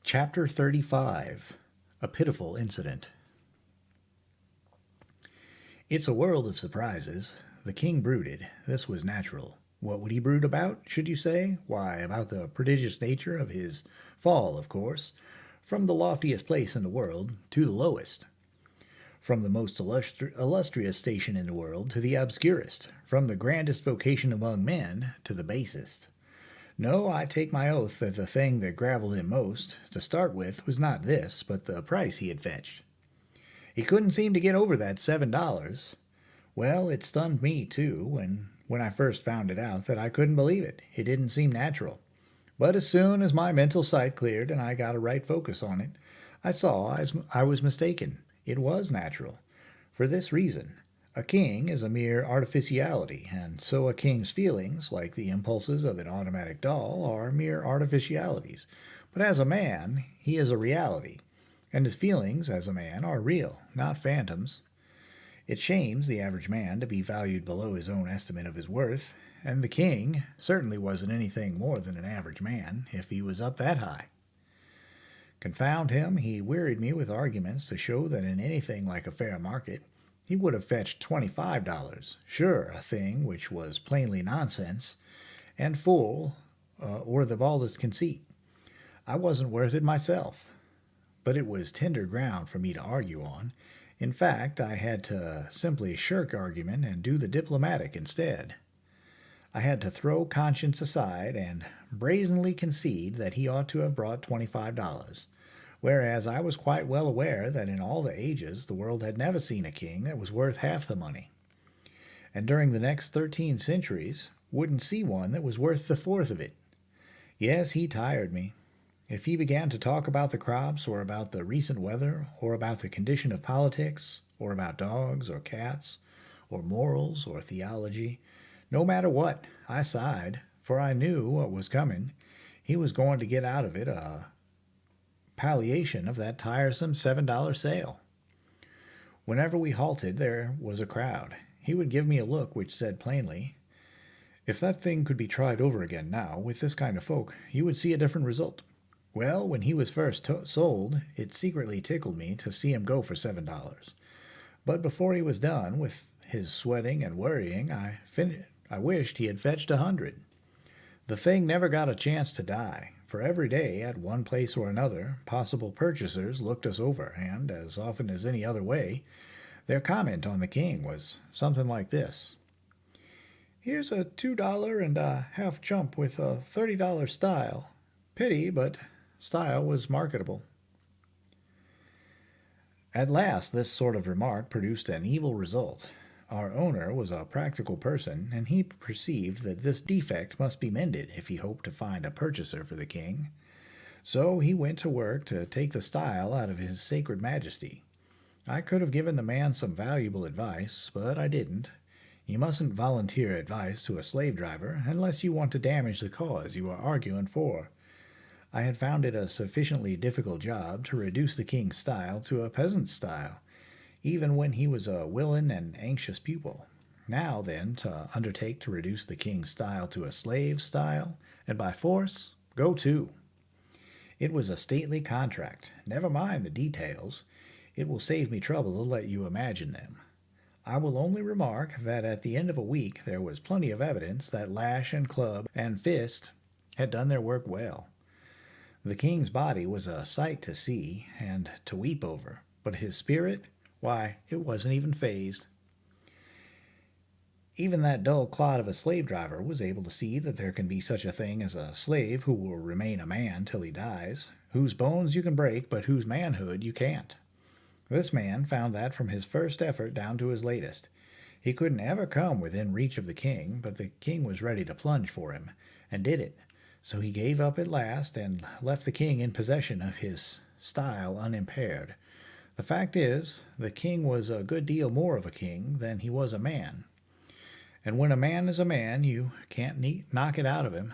Chapter 35. A Pitiful Incident. It's a world of surprises. The king brooded. This was natural. What would he brood about, should you say? Why, about the prodigious nature of his fall, of course, from the loftiest place in the world to the lowest, from the most illustrious station in the world to the obscurest, from the grandest vocation among men to the basest. No, I take my oath that the thing that gravelled him most, to start with, was not this, but the price he had fetched. He couldn't seem to get over that $7. Well, it stunned me, too, when I first found it out, that I couldn't believe it. It didn't seem natural. But as soon as my mental sight cleared and I got a right focus on it, I saw I was mistaken. It was natural. For this reason. A king is a mere artificiality, and so a king's feelings, like the impulses of an automatic doll, are mere artificialities. But as a man, he is a reality, and his feelings as a man are real, not phantoms. It shames the average man to be valued below his own estimate of his worth, and the king certainly wasn't anything more than an average man, if he was up that high. Confound him, he wearied me with arguments to show that in anything like a fair market, he would have fetched $25. Sure, a thing which was plainly nonsense, and full, or the baldest conceit. I wasn't worth it myself. But it was tender ground for me to argue on. In fact, I had to simply shirk argument and do the diplomatic instead. I had to throw conscience aside and brazenly concede that he ought to have brought $25. Whereas I was quite well aware that in all the ages the world had never seen a king that was worth half the money, and during the next 13 centuries wouldn't see one that was worth the fourth of it. Yes, he tired me. If he began to talk about the crops, or about the recent weather, or about the condition of politics, or about dogs, or cats, or morals, or theology, no matter what, I sighed, for I knew what was coming. He was going to get out of it a palliation of that tiresome $7 sale. Whenever we halted there was a crowd. He would give me a look which said plainly, "If that thing could be tried over again now, with this kind of folk, you would see a different result." Well, when he was first sold, it secretly tickled me to see him go for $7. But before he was done with his sweating and worrying, I wished he had fetched 100. The thing never got a chance to die, for every day, at one place or another, possible purchasers looked us over, and, as often as any other way, their comment on the king was something like this: "Here's a $2 and a half chump with a $30 style. Pity, but style was marketable." At last this sort of remark produced an evil result. Our owner was a practical person, and he perceived that this defect must be mended if he hoped to find a purchaser for the king. So he went to work to take the style out of his sacred majesty. I could have given the man some valuable advice, but I didn't. You mustn't volunteer advice to a slave driver unless you want to damage the cause you are arguing for. I had found it a sufficiently difficult job to reduce the king's style to a peasant's style, even when he was a willing and anxious pupil. Now, then, to undertake to reduce the king's style to a slave's style, and by force, go to. It was a stately contract. Never mind the details. It will save me trouble to let you imagine them. I will only remark that at the end of a week there was plenty of evidence that lash and club and fist had done their work well. The king's body was a sight to see and to weep over, but his spirit, why, it wasn't even phased. Even that dull clod of a slave driver was able to see that there can be such a thing as a slave who will remain a man till he dies, whose bones you can break, but whose manhood you can't. This man found that from his first effort down to his latest. He couldn't ever come within reach of the king, but the king was ready to plunge for him, and did it. So he gave up at last, and left the king in possession of his style unimpaired. The fact is, the king was a good deal more of a king than he was a man. And when a man is a man, you can't knock it out of him.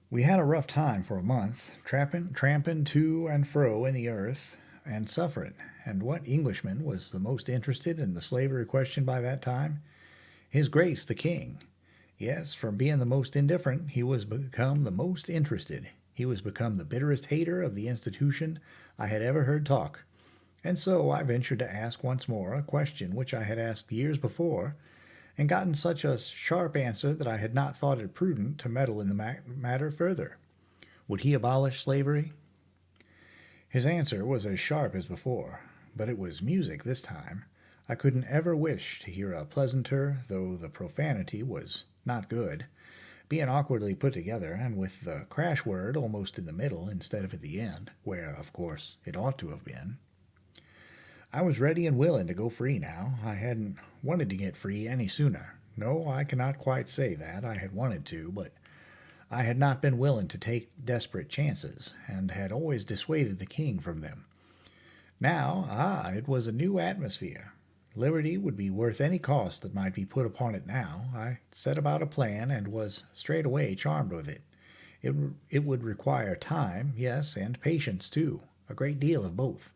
We had a rough time for a month, tramping to and fro in the earth, and suffering. And what Englishman was the most interested in the slavery question by that time? His Grace the King. Yes, from being the most indifferent, he was become the most interested. He was become the bitterest hater of the institution I had ever heard talk, and so I ventured to ask once more a question which I had asked years before, and gotten such a sharp answer that I had not thought it prudent to meddle in the matter further. Would he abolish slavery? His answer was as sharp as before, but it was music this time. I couldn't ever wish to hear a pleasanter, though the profanity was not good, being awkwardly put together, and with the crash word almost in the middle instead of at the end, where, of course, it ought to have been. I was ready and willing to go free now. I hadn't wanted to get free any sooner. No, I cannot quite say that I had wanted to, but I had not been willing to take desperate chances, and had always dissuaded the king from them. Now, it was a new atmosphere. Liberty would be worth any cost that might be put upon it now. I set about a plan, and was straightway charmed with it. It would require time, yes, and patience too, a great deal of both.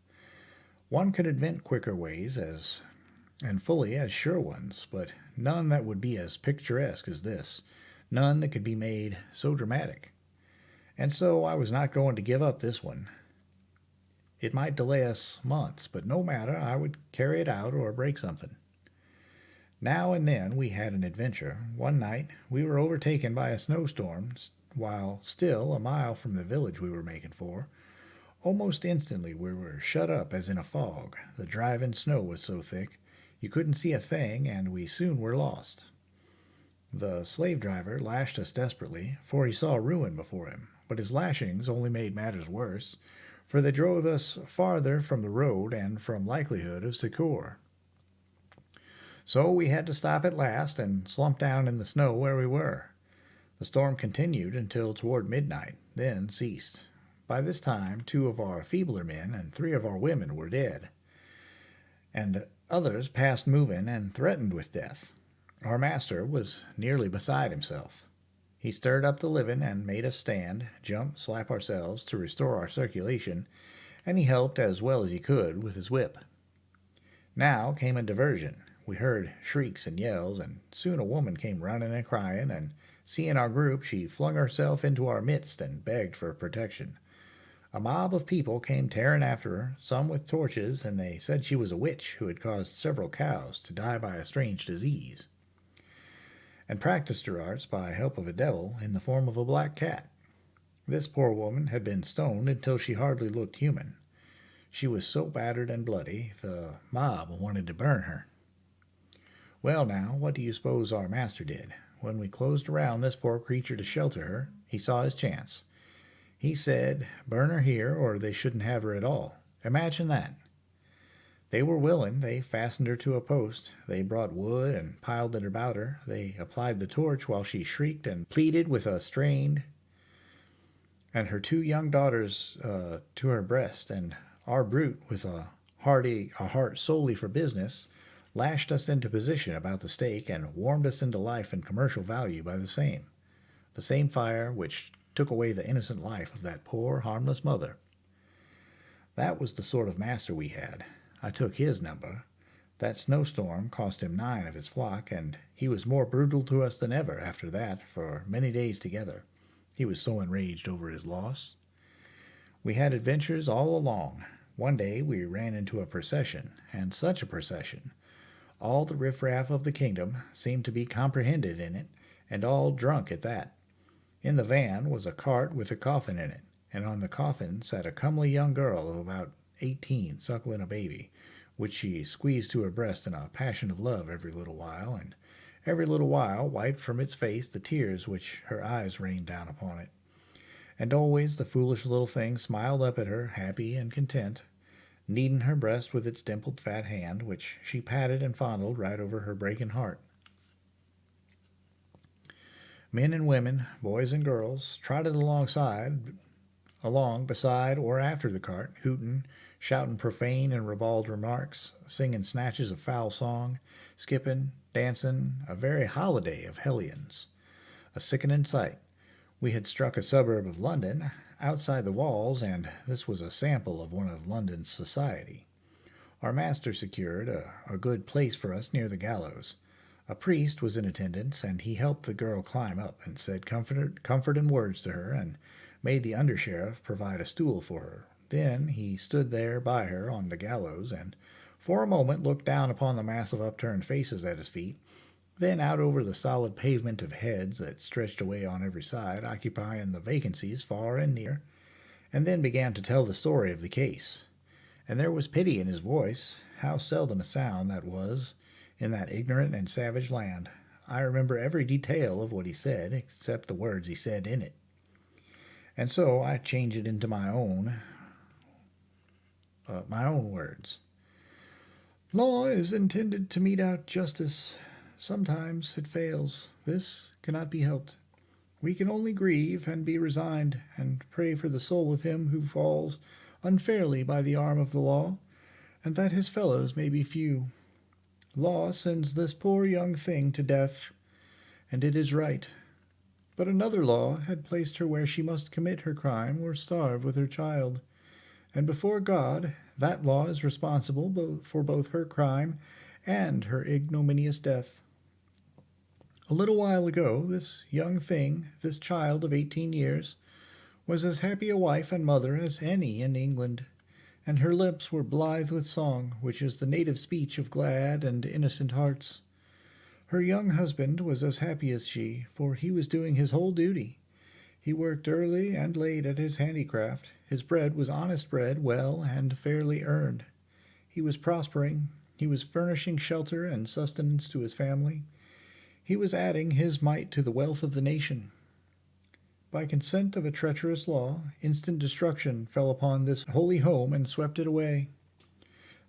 One could invent quicker ways and fully as sure ones, but none that would be as picturesque as this, none that could be made so dramatic. And so I was not going to give up this one. It might delay us months, but no matter, I would carry it out or break something. Now and then we had an adventure. One night we were overtaken by a snowstorm while still a mile from the village we were making for. Almost instantly we were shut up as in a fog. The driving snow was so thick you couldn't see a thing, and we soon were lost. The slave driver lashed us desperately, for he saw ruin before him, but his lashings only made matters worse, for they drove us farther from the road and from likelihood of succour. So we had to stop at last and slump down in the snow where we were. The storm continued until toward midnight, then ceased. By this time 2 of our feebler men and 3 of our women were dead, and others past moving and threatened with death. Our master was nearly beside himself. He stirred up the living and made us stand, jump, slap ourselves to restore our circulation, and he helped as well as he could with his whip. Now came a diversion. We heard shrieks and yells, and soon a woman came running and crying, and seeing our group, she flung herself into our midst and begged for protection. A mob of people came tearing after her, some with torches, and they said she was a witch who had caused several cows to die by a strange disease, and practiced her arts by help of a devil in the form of a black cat. This poor woman had been stoned until she hardly looked human. She was so battered and bloody, the mob wanted to burn her. Well now, what do you suppose our master did? When we closed around this poor creature to shelter her, he saw his chance. He said, burn her here, or they shouldn't have her at all. Imagine that. They were willing. They fastened her to a post. They brought wood and piled it about her. They applied the torch while she shrieked and pleaded with a strained, and her 2 young daughters to her breast, and our brute, with a heart solely for business, lashed us into position about the stake and warmed us into life and commercial value by the same fire which took away the innocent life of that poor, harmless mother. That was the sort of master we had. I took his number. That snowstorm cost him 9 of his flock, and he was more brutal to us than ever after that for many days together. He was so enraged over his loss. We had adventures all along. One day we ran into a procession, and such a procession. All the riffraff of the kingdom seemed to be comprehended in it, and all drunk at that. In the van was a cart with a coffin in it, and on the coffin sat a comely young girl of about 18 suckling a baby, which she squeezed to her breast in a passion of love every little while, and every little while wiped from its face the tears which her eyes rained down upon it. And always the foolish little thing smiled up at her, happy and content, kneading her breast with its dimpled fat hand, which she patted and fondled right over her breaking heart. Men and women, boys and girls, trotted along beside or after the cart, hooting, shouting profane and ribald remarks, singing snatches of foul song, skipping, dancing, a very holiday of hellions. A sickening sight. We had struck a suburb of London, outside the walls, and this was a sample of one of London's society. Our master secured a good place for us near the gallows. A priest was in attendance, and he helped the girl climb up, and said comforting words to her, and made the under-sheriff provide a stool for her. Then he stood there by her on the gallows, and for a moment looked down upon the mass of upturned faces at his feet, then out over the solid pavement of heads that stretched away on every side, occupying the vacancies far and near, and then began to tell the story of the case. And there was pity in his voice. How seldom a sound that was in that ignorant and savage land. I remember every detail of what he said, except the words he said in it. And so I change it into my own words. Law is intended to mete out justice. Sometimes it fails. This cannot be helped. We can only grieve and be resigned, and pray for the soul of him who falls unfairly by the arm of the law, and that his fellows may be few. Law sends this poor young thing to death, and it is right. But another law had placed her where she must commit her crime or starve with her child, and before God that law is responsible for both her crime and her ignominious death. A little while ago this young thing, this child of 18 years, was as happy a wife and mother as any in England, and her lips were blithe with song, which is the native speech of glad and innocent hearts. Her young husband was as happy as she, for he was doing his whole duty. He worked early and late at his handicraft. His bread was honest bread, well and fairly earned. He was prospering. He was furnishing shelter and sustenance to his family. He was adding his mite to the wealth of the nation. By consent of a treacherous law, instant destruction fell upon this holy home and swept it away.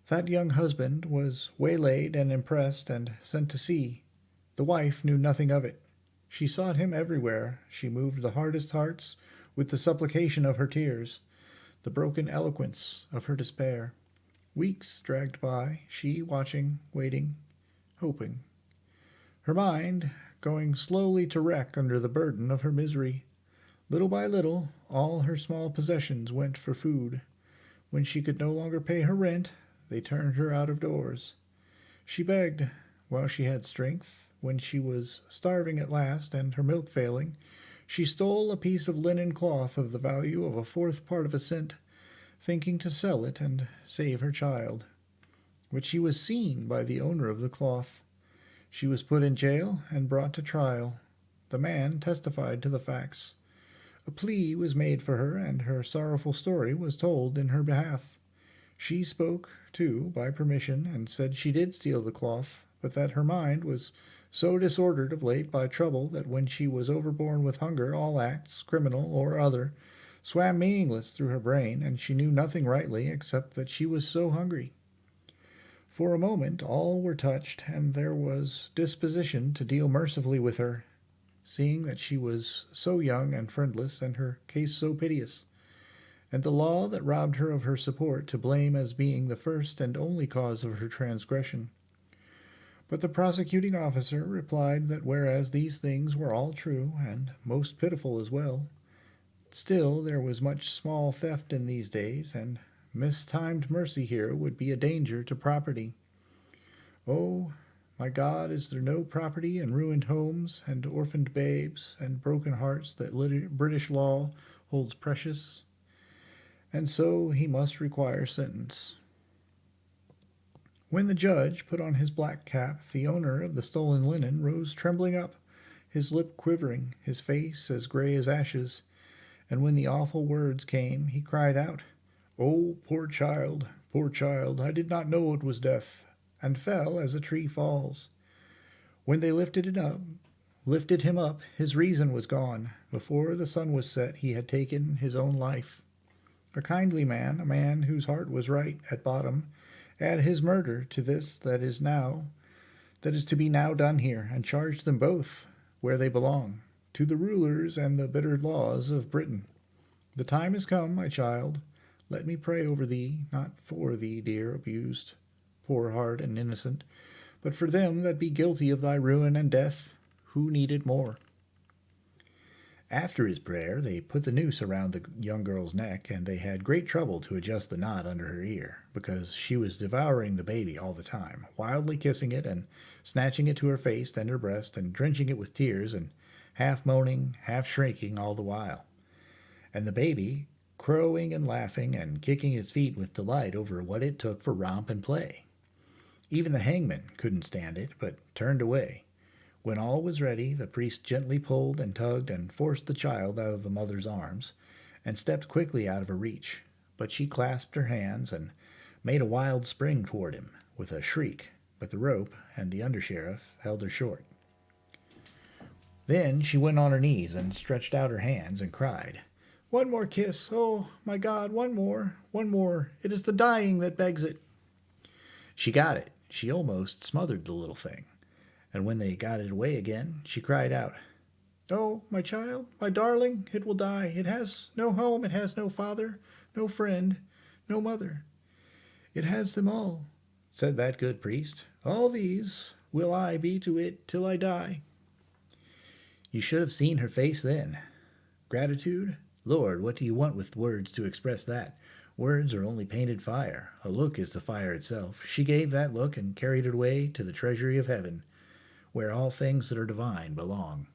That young husband was waylaid and impressed and sent to sea. The wife knew nothing of it. She sought him everywhere. She moved the hardest hearts with the supplication of her tears, the broken eloquence of her despair. Weeks dragged by, she watching, waiting, hoping. Her mind going slowly to wreck under the burden of her misery. Little by little, all her small possessions went for food. When she could no longer pay her rent, they turned her out of doors. She begged while she had strength. When she was starving at last and her milk failing, she stole a piece of linen cloth of the value of a fourth part of a cent, thinking to sell it and save her child. But she was seen by the owner of the cloth. She was put in jail and brought to trial. The man testified to the facts. A plea was made for her, and her sorrowful story was told in her behalf. She spoke, too, by permission, and said she did steal the cloth, but that her mind was so disordered of late by trouble that when she was overborne with hunger all acts, criminal or other, swam meaningless through her brain, and she knew nothing rightly except that she was so hungry. For a moment all were touched, and there was disposition to deal mercifully with her, seeing that she was so young and friendless, and her case so piteous, and the law that robbed her of her support to blame as being the first and only cause of her transgression. But the prosecuting officer replied that whereas these things were all true, and most pitiful as well, still there was much small theft in these days, and mistimed mercy here would be a danger to property. Oh, my God, is there no property in ruined homes and orphaned babes and broken hearts that British law holds precious? And so he must require sentence. When the judge put on his black cap, the owner of the stolen linen rose trembling up, his lip quivering, his face as gray as ashes, and when the awful words came, he cried out, "Oh, poor child, I did not know it was death," and fell as a tree falls. When they lifted him up, his reason was gone. Before the sun was set, he had taken his own life. A kindly man, a man whose heart was right at bottom, add his murder to this that is to be now done here, and charge them both where they belong, to the rulers and the bitter laws of Britain. The time is come, my child. Let me pray over thee, not for thee, dear abused, poor heart and innocent, but for them that be guilty of thy ruin and death, who need it more. After his prayer, they put the noose around the young girl's neck, and they had great trouble to adjust the knot under her ear, because she was devouring the baby all the time, wildly kissing it and snatching it to her face and her breast, and drenching it with tears, and half moaning, half shrieking all the while. and the baby crowing and laughing and kicking its feet with delight over what it took for romp and play. Even the hangman couldn't stand it, but turned away. When all was ready, the priest gently pulled and tugged and forced the child out of the mother's arms, and stepped quickly out of her reach. But she clasped her hands and made a wild spring toward him, with a shriek, but the rope and the undersheriff held her short. Then she went on her knees and stretched out her hands and cried, "One more kiss! Oh, my God, one more! One more! It is the dying that begs it!" She got it. She almost smothered the little thing. And when they got it away again, she cried out, "Oh, my child, my darling, it will die. It has no home, it has no father, no friend, no mother. It has them all," said that good priest. "All these will I be to it till I die." You should have seen her face then. Gratitude? Lord, what do you want with words to express that? Words are only painted fire. A look is the fire itself. She gave that look and carried it away to the treasury of heaven, where all things that are divine belong.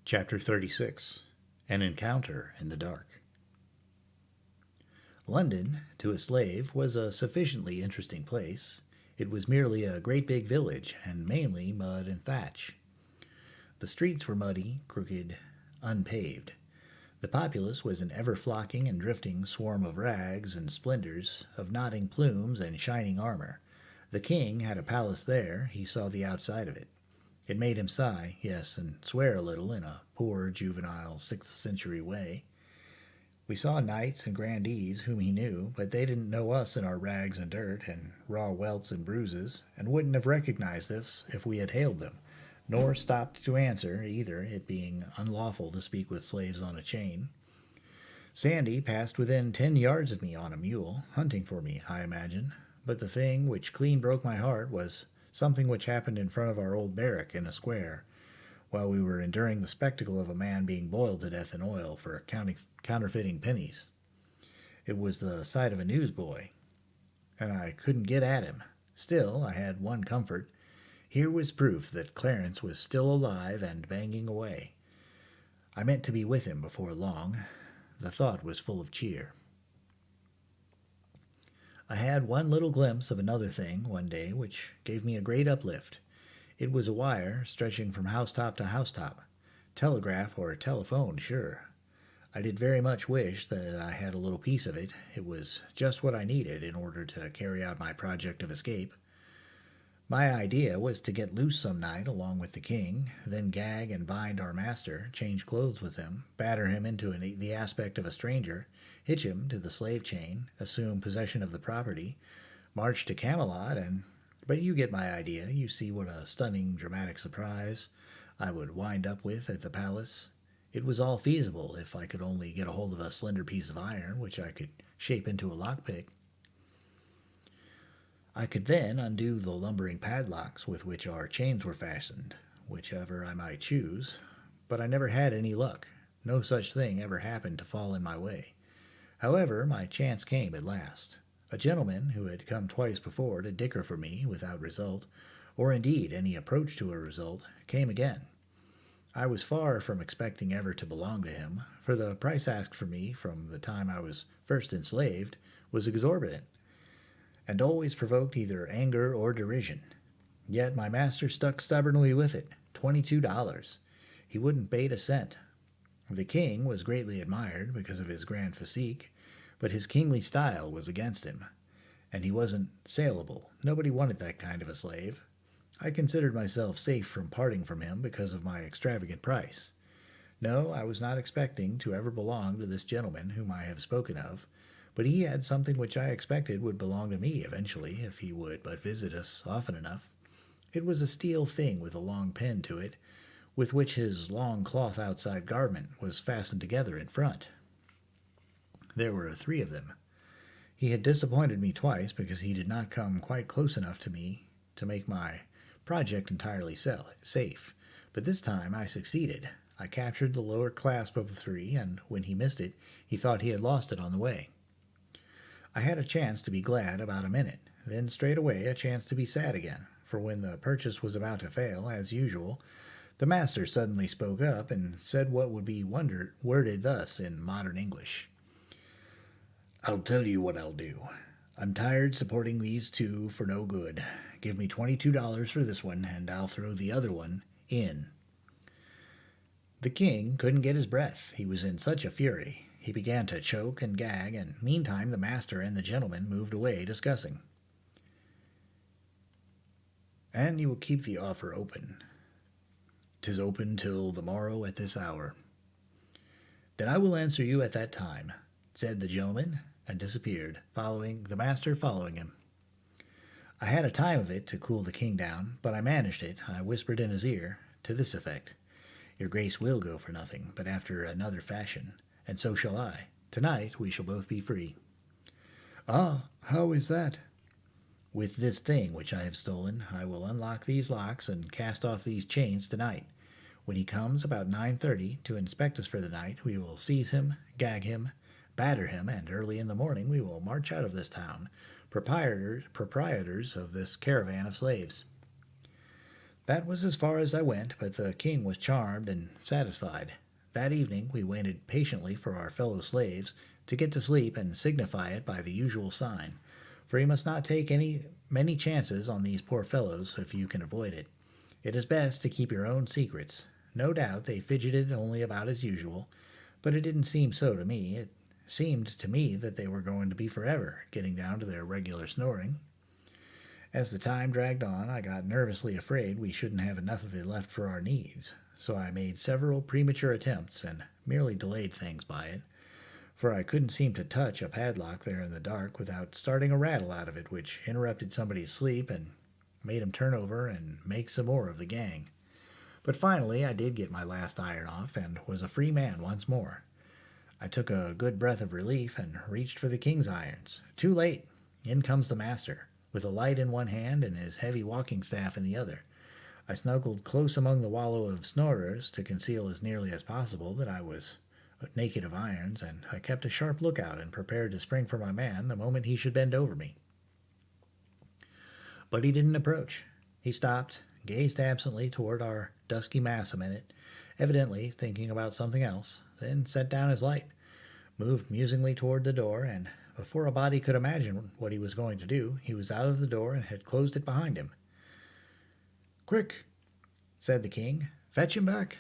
Chapter 36. An Encounter in the Dark. London, to a slave, was a sufficiently interesting place. It was merely a great big village, and mainly mud and thatch. The streets were muddy, crooked, unpaved. The populace was an ever-flocking and drifting swarm of rags and splendors, of nodding plumes and shining armor. The king had a palace there. He saw the outside of it. It made him sigh, yes, and swear a little in a poor, juvenile, 6th-century way. We saw knights and grandees whom he knew, but they didn't know us in our rags and dirt and raw welts and bruises, and wouldn't have recognized us if we had hailed them, nor stopped to answer, either, it being unlawful to speak with slaves on a chain. Sandy passed within 10 yards of me on a mule, hunting for me, I imagine, but the thing which clean broke my heart was something which happened in front of our old barrack in a square, while we were enduring the spectacle of a man being boiled to death in oil for counterfeiting pennies. It was the sight of a newsboy, and I couldn't get at him. Still, I had one comfort. Here was proof that Clarence was still alive and banging away. I meant to be with him before long. The thought was full of cheer. I had one little glimpse of another thing one day which gave me a great uplift. It was a wire stretching from housetop to housetop. Telegraph or telephone, sure. I did very much wish that I had a little piece of it. It was just what I needed in order to carry out my project of escape. My idea was to get loose some night along with the king, then gag and bind our master, change clothes with him, batter him into the aspect of a stranger, hitch him to the slave chain, assume possession of the property, march to Camelot, but you get my idea. You see what a stunning, dramatic surprise I would wind up with at the palace. It was all feasible if I could only get a hold of a slender piece of iron, which I could shape into a lockpick. I could then undo the lumbering padlocks with which our chains were fastened, whichever I might choose, but I never had any luck. No such thing ever happened to fall in my way. However, my chance came at last. A gentleman who had come twice before to dicker for me without result, or indeed any approach to a result, came again. I was far from expecting ever to belong to him, for the price asked for me from the time I was first enslaved was exorbitant, and always provoked either anger or derision. Yet my master stuck stubbornly with it, $22. He wouldn't bate a cent. The king was greatly admired because of his grand physique, but his kingly style was against him, and he wasn't saleable. Nobody wanted that kind of a slave. I considered myself safe from parting from him because of my extravagant price. No, I was not expecting to ever belong to this gentleman whom I have spoken of, but he had something which I expected would belong to me eventually, if he would but visit us often enough. It was a steel thing with a long pin to it, with which his long cloth outside garment was fastened together in front. There were 3 of them. He had disappointed me twice because he did not come quite close enough to me to make my project entirely safe, but this time I succeeded. I captured the lower clasp of the 3, and when he missed it, he thought he had lost it on the way. I had a chance to be glad about a minute, then straightway a chance to be sad again, for when the purchase was about to fail, as usual, The master suddenly spoke up and said what would be worded thus in modern English. "I'll tell you what I'll do. I'm tired supporting these two for no good. Give me $22 for this one, and I'll throw the other one in." The king couldn't get his breath. He was in such a fury. He began to choke and gag, and meantime the master and the gentleman moved away discussing. "And you will keep the offer open." "'Tis open till the morrow at this hour." "Then I will answer you at that time," said the gentleman, and disappeared, the master following him. I had a time of it to cool the king down, but I managed it. I whispered in his ear, to this effect: "Your grace will go for nothing, but after another fashion, and so shall I. Tonight we shall both be free." "Ah, how is that?" "With this thing which I have stolen, I will unlock these locks and cast off these chains tonight. When he comes about 9:30 to inspect us for the night, we will seize him, gag him, batter him, and early in the morning we will march out of this town, proprietors of this caravan of slaves." That was as far as I went, but the king was charmed and satisfied. That evening we waited patiently for our fellow slaves to get to sleep and signify it by the usual sign, for you must not take many chances on these poor fellows if you can avoid it. It is best to keep your own secrets. No doubt they fidgeted only about as usual, but it didn't seem so to me. It seemed to me that they were going to be forever, getting down to their regular snoring. As the time dragged on, I got nervously afraid we shouldn't have enough of it left for our needs, so I made several premature attempts and merely delayed things by it, for I couldn't seem to touch a padlock there in the dark without starting a rattle out of it which interrupted somebody's sleep and made him turn over and make some more of the gang. But finally I did get my last iron off and was a free man once more. I took a good breath of relief and reached for the king's irons. Too late! In comes the master, with a light in one hand and his heavy walking staff in the other. I snuggled close among the wallow of snorers to conceal as nearly as possible that I was naked of irons, and I kept a sharp lookout and prepared to spring for my man the moment he should bend over me. But he didn't approach. He stopped, gazed absently toward our dusky mass a minute, evidently thinking about something else, then set down his light, moved musingly toward the door, and before a body could imagine what he was going to do, he was out of the door and had closed it behind him. "Quick," said the king. "Fetch him back."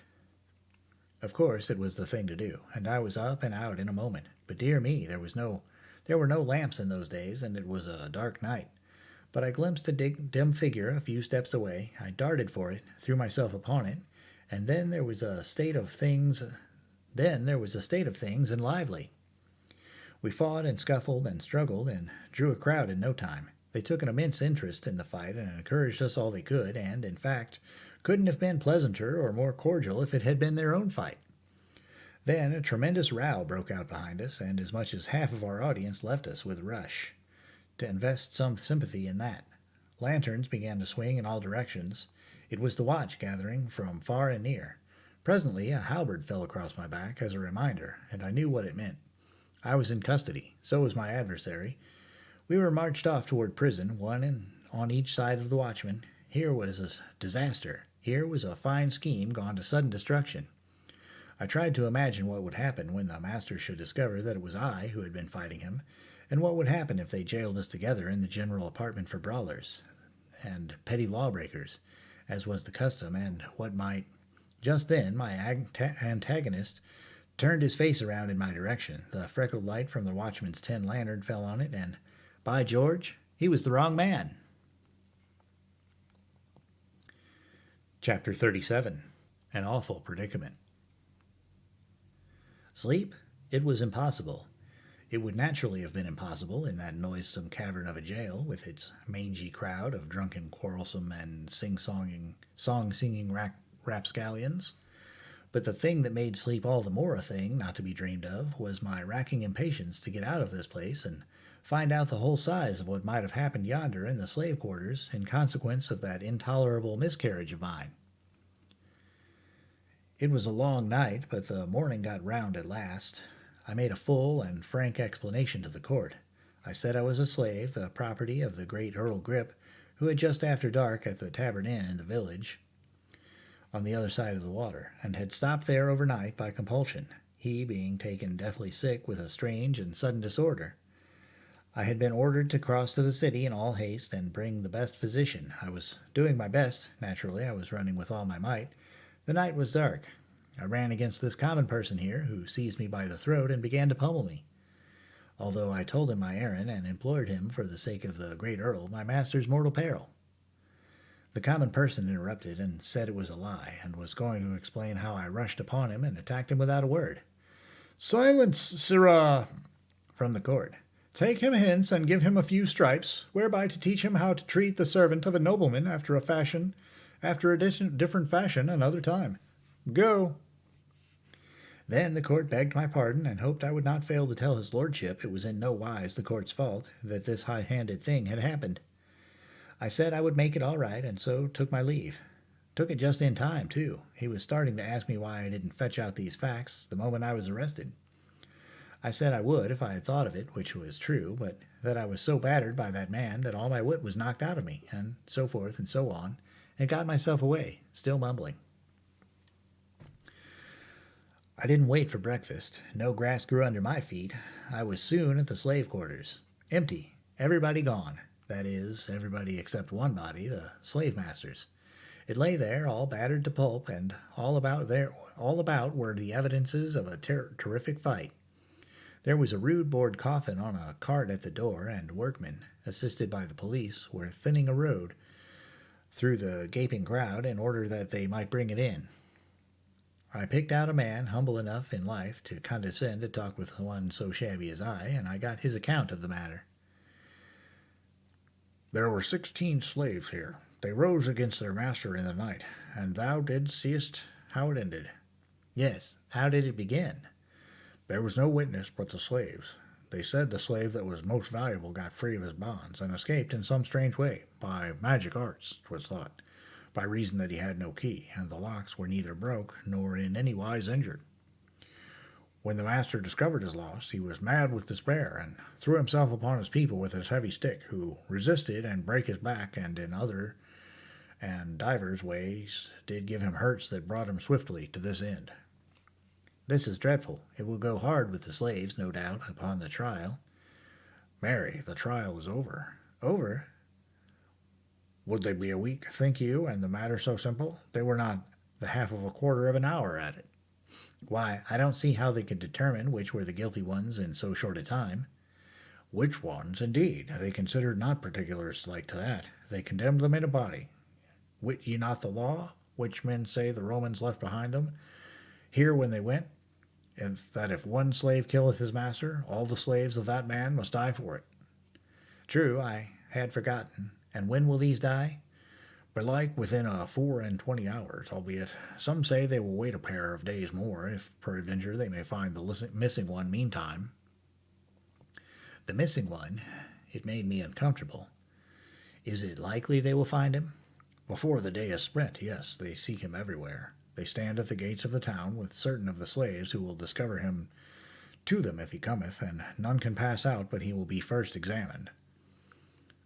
Of course it was the thing to do, and I was up and out in a moment. But dear me, there were no lamps in those days, and it was a dark night. But I glimpsed a dim figure a few steps away. I darted for it, threw myself upon it, and then there was a state of things and lively. We fought and scuffled and struggled and drew a crowd in no time. They took an immense interest in the fight and encouraged us all they could, and, in fact, couldn't have been pleasanter or more cordial if it had been their own fight. Then a tremendous row broke out behind us, and as much as half of our audience left us with a rush to invest some sympathy in that. Lanterns began to swing in all directions. It was the watch gathering from far and near. Presently a halberd fell across my back as a reminder, and I knew what it meant. I was in custody. So was my adversary. We were marched off toward prison, one on each side of the watchman. Here was a disaster. Here was a fine scheme gone to sudden destruction. I tried to imagine what would happen when the master should discover that it was I who had been fighting him, and what would happen if they jailed us together in the general apartment for brawlers and petty lawbreakers, as was the custom, and what might... Just then my antagonist turned his face around in my direction. The freckled light from the watchman's tin lantern fell on it, and, by George, he was the wrong man. Chapter 37. An Awful Predicament. Sleep? It was impossible. It would naturally have been impossible in that noisome cavern of a jail, with its mangy crowd of drunken, quarrelsome, and song-singing rapscallions. But the thing that made sleep all the more a thing not to be dreamed of was my racking impatience to get out of this place and find out the whole size of what might have happened yonder in the slave quarters in consequence of that intolerable miscarriage of mine. It was a long night, but the morning got round at last. I made a full and frank explanation to the court. I said I was a slave, the property of the great Earl Grip, who had just after dark at the Tavern Inn in the village on the other side of the water, and had stopped there overnight by compulsion, he being taken deathly sick with a strange and sudden disorder. I had been ordered to cross to the city in all haste and bring the best physician. I was doing my best. Naturally, I was running with all my might. The night was dark. I ran against this common person here, who seized me by the throat and began to pummel me. Although I told him my errand and implored him, for the sake of the great earl, my master's mortal peril. The common person interrupted and said it was a lie, and was going to explain how I rushed upon him and attacked him without a word. Silence, sirrah! From the court. Take him hence and give him a few stripes, whereby to teach him how to treat the servant of a nobleman after a different fashion another time. Go. Then the court begged my pardon, and hoped I would not fail to tell his lordship it was in no wise the court's fault that this high-handed thing had happened. I said I would make it all right, and so took my leave. Took it just in time, too. He was starting to ask me why I didn't fetch out these facts the moment I was arrested. I said I would if I had thought of it, which was true, but that I was so battered by that man that all my wit was knocked out of me, and so forth and so on, and got myself away, still mumbling. I didn't wait for breakfast. No grass grew under my feet. I was soon at the slave quarters. Empty. Everybody gone. That is, everybody except one body, the slave master's. It lay there, all battered to pulp, and all about were the evidences of a terrific fight. There was a rude board coffin on a cart at the door, and workmen, assisted by the police, were thinning a road through the gaping crowd in order that they might bring it in. I picked out a man humble enough in life to condescend to talk with one so shabby as I, and I got his account of the matter. There were 16 slaves here. They rose against their master in the night, and thou seest how it ended. Yes, how did it begin? There was no witness but the slaves. They said the slave that was most valuable got free of his bonds, and escaped in some strange way, by magic arts, 'twas thought, by reason that he had no key, and the locks were neither broke nor in any wise injured. When the master discovered his loss, he was mad with despair, and threw himself upon his people with his heavy stick, who resisted and brake his back, and in other and divers ways did give him hurts that brought him swiftly to this end. This is dreadful. It will go hard with the slaves, no doubt, upon the trial. Marry, the trial is over. Over? Would they be a week, think you, and the matter so simple? They were not the half of a quarter of an hour at it. Why, I don't see how they could determine which were the guilty ones in so short a time. Which ones, indeed? They considered not particulars like to that. They condemned them in a body. Wit ye not the law, which men say the Romans left behind them, here when they went, and that if one slave killeth his master, all the slaves of that man must die for it? True, I had forgotten. And when will these die? Belike within 24 hours, albeit some say they will wait a pair of days more, if peradventure they may find the missing one meantime. The missing one? It made me uncomfortable. Is it likely they will find him? Before the day is spent, yes, they seek him everywhere. They stand at the gates of the town with certain of the slaves who will discover him to them if he cometh, and none can pass out but he will be first examined.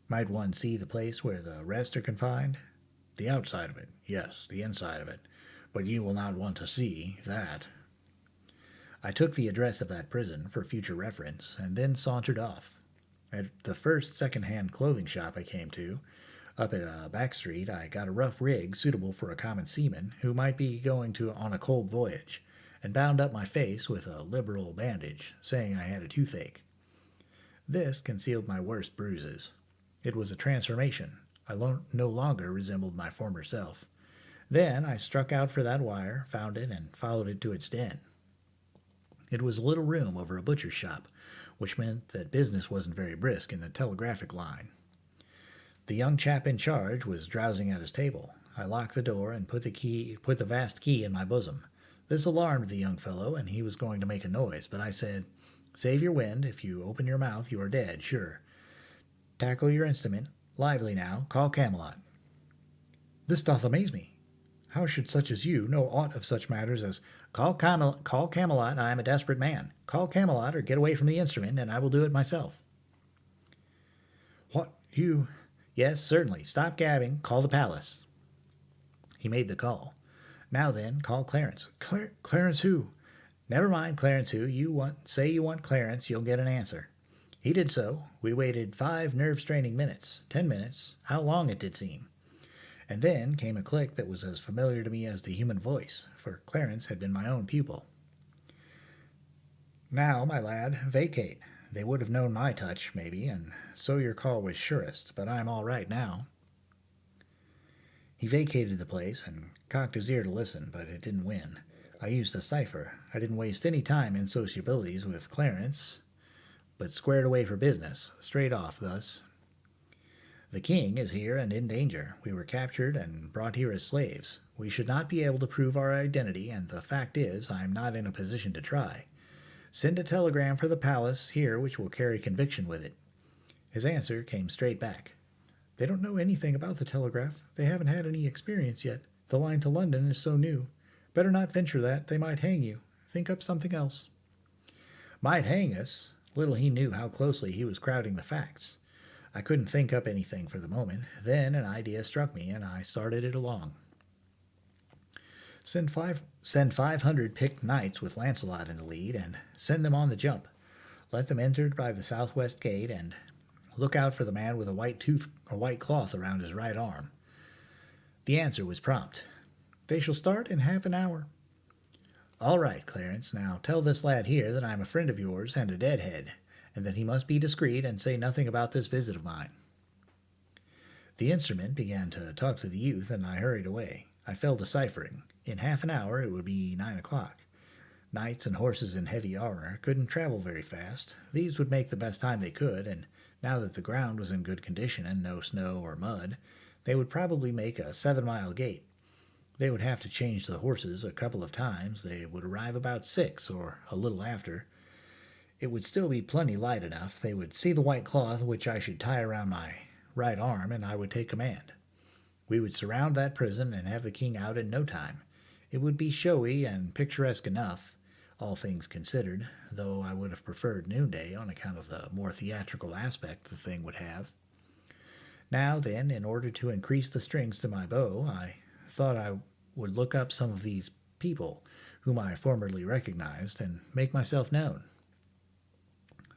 Might one see the place where the rest are confined? The outside of it, yes, the inside of it, but you will not want to see that. I took the address of that prison for future reference, and then sauntered off. At the first second-hand clothing shop I came to, up at a back street, I got a rough rig suitable for a common seaman who might be going on a cold voyage, and bound up my face with a liberal bandage, saying I had a toothache. This concealed my worst bruises. It was a transformation. I no longer resembled my former self. Then I struck out for that wire, found it, and followed it to its den. It was a little room over a butcher's shop, which meant that business wasn't very brisk in the telegraphic line. The young chap in charge was drowsing at his table. I locked the door and put the vast key in my bosom. This alarmed the young fellow, and he was going to make a noise, but I said, "Save your wind. If you open your mouth, you are dead, sure. Tackle your instrument. Lively now. Call Camelot." This doth amaze me. How should such as you know aught of such matters as Call Camelot. I am a desperate man. Call Camelot, or get away from the instrument, and I will do it myself. What, you? Yes, certainly. Stop gabbing. Call the palace. He made the call. Now then, call Clarence. Clarence who? Never mind Clarence who. Say you want Clarence, you'll get an answer. He did so. We waited 5 nerve-straining minutes, 10 minutes, how long it did seem. And then came a click that was as familiar to me as the human voice, for Clarence had been my own pupil. Now, my lad, vacate. They would have known my touch, maybe, and so your call was surest, but I'm all right now. He vacated the place and cocked his ear to listen, but it didn't win. I used a cipher. I didn't waste any time in sociabilities with Clarence, but squared away for business, straight off thus. The king is here and in danger. We were captured and brought here as slaves. We should not be able to prove our identity, and the fact is, I am not in a position to try. Send a telegram for the palace here which will carry conviction with it. His answer came straight back. They don't know anything about the telegraph. They haven't had any experience yet. The line to London is so new. Better not venture that. They might hang you. Think up something else. Might hang us? Little he knew how closely he was crowding the facts. I couldn't think up anything for the moment. Then an idea struck me, and I started it along. Send 500 picked knights with Lancelot in the lead, and send them on the jump. Let them enter by the southwest gate, and look out for the man with a white cloth around his right arm. The answer was prompt. They shall start in half an hour. All right, Clarence. Now tell this lad here that I am a friend of yours and a deadhead, and that he must be discreet and say nothing about this visit of mine. The instrument began to talk to the youth, and I hurried away. I fell deciphering. In half an hour it would be 9 o'clock. Knights and horses in heavy armor couldn't travel very fast. These would make the best time they could, and now that the ground was in good condition and no snow or mud, they would probably make a 7-mile gait. They would have to change the horses a couple of times. They would arrive about 6, or a little after. It would still be plenty light enough. They would see the white cloth which I should tie around my right arm, and I would take command. We would surround that prison and have the king out in no time. It would be showy and picturesque enough, all things considered, though I would have preferred noonday on account of the more theatrical aspect the thing would have. Now then, in order to increase the strings to my bow, I thought I would look up some of these people whom I formerly recognized and make myself known.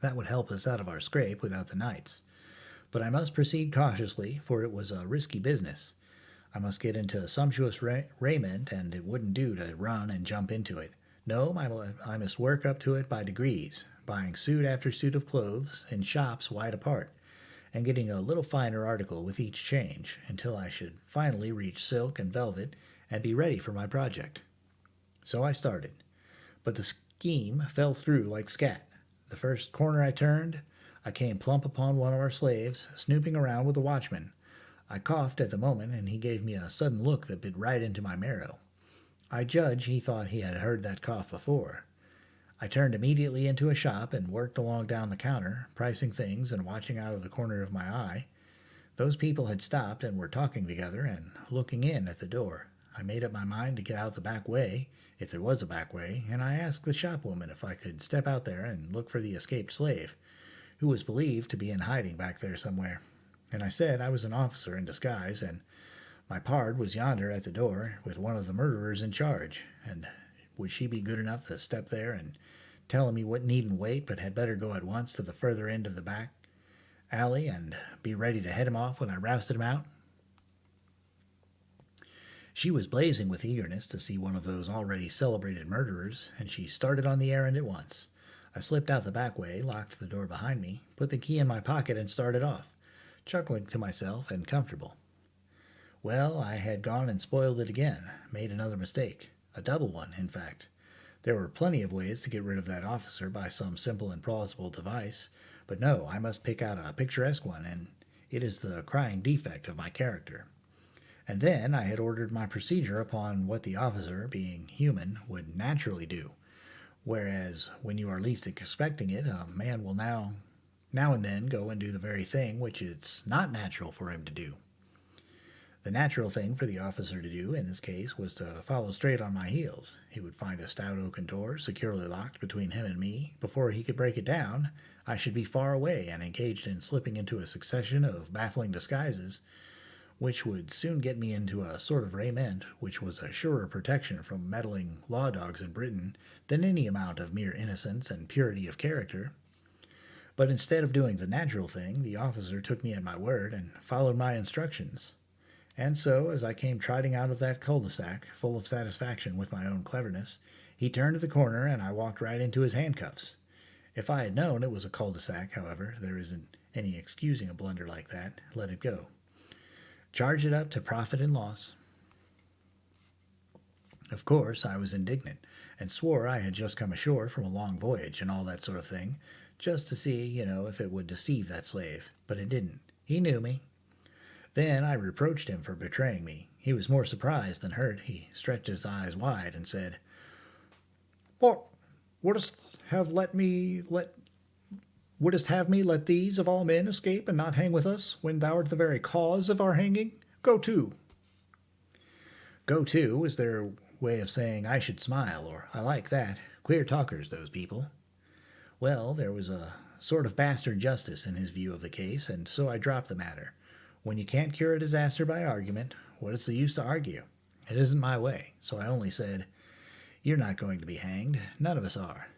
That would help us out of our scrape without the knights. But I must proceed cautiously, for it was a risky business. I must get into sumptuous raiment, and it wouldn't do to run and jump into it. No, I must work up to it by degrees, buying suit after suit of clothes in shops wide apart, and getting a little finer article with each change, until I should finally reach silk and velvet and be ready for my project. So I started. But the scheme fell through like scat. The first corner I turned, I came plump upon one of our slaves, snooping around with a watchman. I coughed at the moment, and he gave me a sudden look that bit right into my marrow. I judge he thought he had heard that cough before. I turned immediately into a shop and worked along down the counter, pricing things and watching out of the corner of my eye. Those people had stopped and were talking together and looking in at the door. I made up my mind to get out the back way, if there was a back way, and I asked the shopwoman if I could step out there and look for the escaped slave, who was believed to be in hiding back there somewhere. And I said I was an officer in disguise, and my pard was yonder at the door with one of the murderers in charge, and would she be good enough to step there and tell him he needn't wait but had better go at once to the further end of the back alley and be ready to head him off when I rousted him out? She was blazing with eagerness to see one of those already celebrated murderers, and she started on the errand at once. I slipped out the back way, locked the door behind me, put the key in my pocket, and started off, chuckling to myself and comfortable. Well, I had gone and spoiled it again, made another mistake, a double one, in fact. There were plenty of ways to get rid of that officer by some simple and plausible device, but no, I must pick out a picturesque one, and it is the crying defect of my character. And then I had ordered my procedure upon what the officer, being human, would naturally do, whereas when you are least expecting it, a man will now and then go and do the very thing which it's not natural for him to do. The natural thing for the officer to do in this case was to follow straight on my heels. He would find a stout oaken door securely locked between him and me. Before he could break it down, I should be far away and engaged in slipping into a succession of baffling disguises, which would soon get me into a sort of raiment which was a surer protection from meddling law dogs in Britain than any amount of mere innocence and purity of character. But instead of doing the natural thing, the officer took me at my word and followed my instructions. And so, as I came trotting out of that cul-de-sac, full of satisfaction with my own cleverness, he turned the corner and I walked right into his handcuffs. If I had known it was a cul-de-sac, however, there isn't any excusing a blunder like that. Let it go. Charge it up to profit and loss. Of course, I was indignant, and swore I had just come ashore from a long voyage and all that sort of thing, just to see, if it would deceive that slave. But it didn't. He knew me. Then I reproached him for betraying me. He was more surprised than hurt. He stretched his eyes wide and said, "What? Wouldst have me let these of all men escape and not hang with us, when thou art the very cause of our hanging? Go to." Go to was their way of saying I should smile, or I like that. Queer talkers, those people. Well, there was a sort of bastard justice in his view of the case, and so I dropped the matter. When you can't cure a disaster by argument, what is the use to argue? It isn't my way, so I only said, "You're not going to be hanged. None of us are."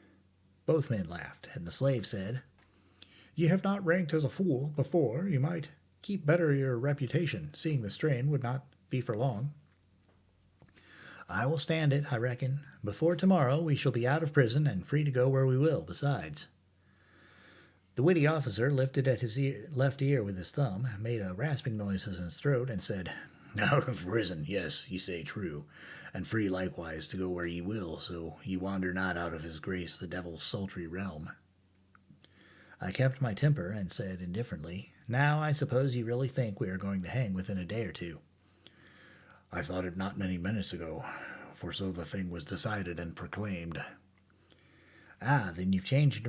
Both men laughed, and the slave said, "Ye have not ranked as a fool before. You might keep better your reputation, seeing the strain would not be for long." "I will stand it, I reckon. Before tomorrow we shall be out of prison and free to go where we will, besides." The witty officer lifted at his left ear with his thumb, made a rasping noise in his throat, and said, "Out of prison, yes, ye say true, and free likewise to go where ye will, so ye wander not out of his grace the devil's sultry realm." I kept my temper and said indifferently, "Now I suppose you really think we are going to hang within a day or two." "I thought it not many minutes ago, for so the thing was decided and proclaimed." "Ah, then you've changed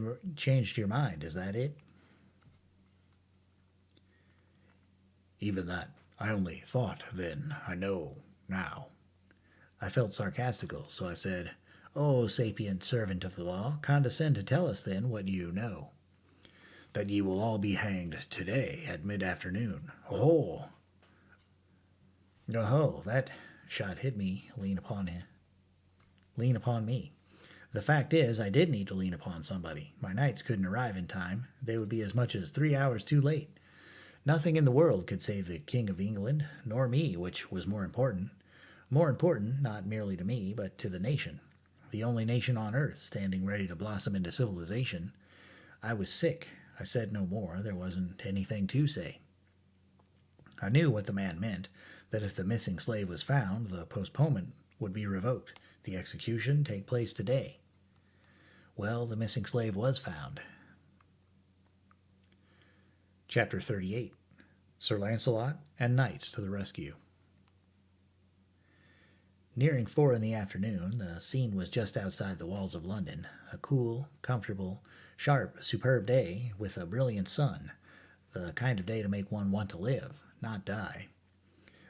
your mind, is that it?" "Even that. I only thought then. I know now." I felt sarcastical, so I said, "O sapient servant of the law, condescend to tell us then what you know." "That ye will all be hanged today at mid-afternoon." "Oh!" "Oh, that shot hit me. Lean upon me. The fact is, I did need to lean upon somebody. My knights couldn't arrive in time. They would be as much as 3 hours too late. Nothing in the world could save the King of England, nor me, which was more important. More important, not merely to me, but to the nation. The only nation on earth standing ready to blossom into civilization. I was sick. I said no more. There wasn't anything to say. I knew what the man meant, that if the missing slave was found, the postponement would be revoked, the execution take place today. Well, the missing slave was found. Chapter 38. Sir Lancelot and Knights to the Rescue. Nearing 4 in the afternoon, the scene was just outside the walls of London, a cool, comfortable, sharp, superb day with a brilliant sun, the kind of day to make one want to live, not die.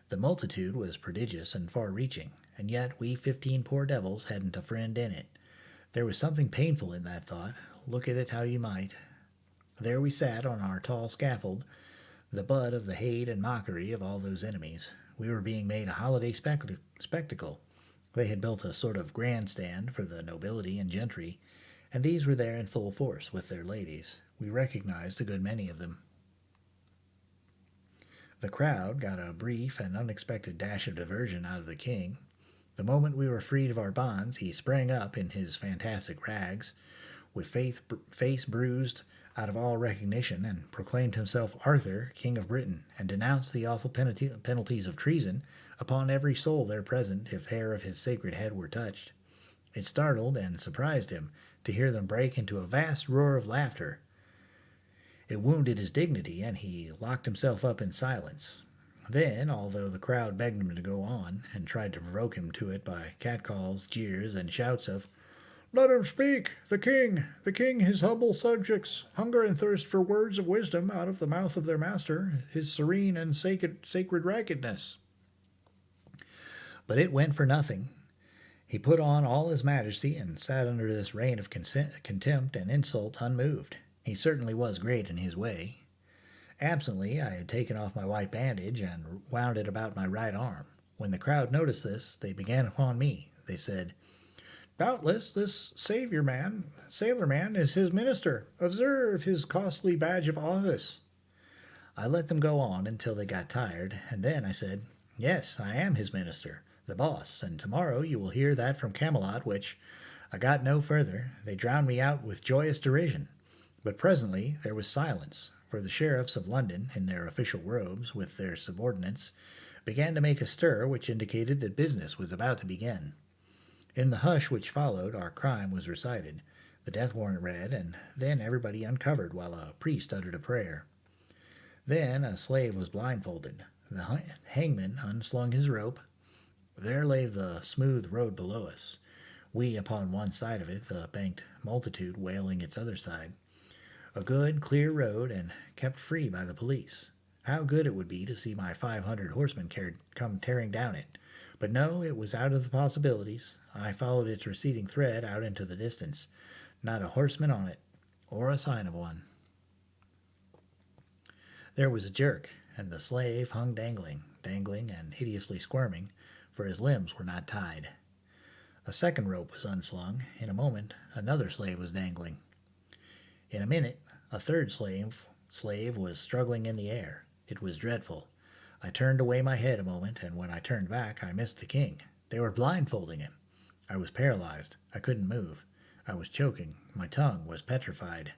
The multitude was prodigious and far-reaching, and yet we 15 poor devils hadn't a friend in it. There was something painful in that thought, look at it how you might. There we sat on our tall scaffold, the butt of the hate and mockery of all those enemies. We were being made a holiday spectacle. They had built a sort of grandstand for the nobility and gentry, and these were there in full force with their ladies. We recognized a good many of them. The crowd got a brief and unexpected dash of diversion out of the king. The moment we were freed of our bonds, he sprang up in his fantastic rags, with face bruised out of all recognition, and proclaimed himself Arthur, King of Britain, and denounced the awful penalties of treason upon every soul there present if hair of his sacred head were touched. It startled and surprised him to hear them break into a vast roar of laughter. It wounded his dignity, and he locked himself up in silence. Then, although the crowd begged him to go on, and tried to provoke him to it by catcalls, jeers, and shouts of, "Let him speak! The king, his humble subjects, hunger and thirst for words of wisdom out of the mouth of their master, his serene and sacred raggedness." But it went for nothing. He put on all his majesty and sat under this rain of contempt and insult unmoved. He certainly was great in his way. Absently, I had taken off my white bandage and wound it about my right arm. When the crowd noticed this, they began upon me. They said, "Doubtless this sailor man is his minister. Observe his costly badge of office." I let them go on until they got tired, and then I said, "Yes, I am his minister, the boss, and tomorrow you will hear that from Camelot, which I got no further. They drowned me out with joyous derision. But presently there was silence, for the sheriffs of London, in their official robes, with their subordinates, began to make a stir which indicated that business was about to begin. In the hush which followed, our crime was recited, the death warrant read, and then everybody uncovered while a priest uttered a prayer. Then a slave was blindfolded. The hangman unslung his rope. There lay the smooth road below us, we upon one side of it, the banked multitude wailing its other side. A good, clear road, and kept free by the police. How good it would be to see my 500 horsemen come tearing down it. But no, it was out of the possibilities. I followed its receding thread out into the distance. Not a horseman on it, or a sign of one. There was a jerk, and the slave hung dangling and hideously squirming, for his limbs were not tied. A second rope was unslung. In a moment, another slave was dangling. In a minute, a third slave was struggling in the air. It was dreadful. I turned away my head a moment, and when I turned back, I missed the king. They were blindfolding him. I was paralyzed. I couldn't move. I was choking. My tongue was petrified.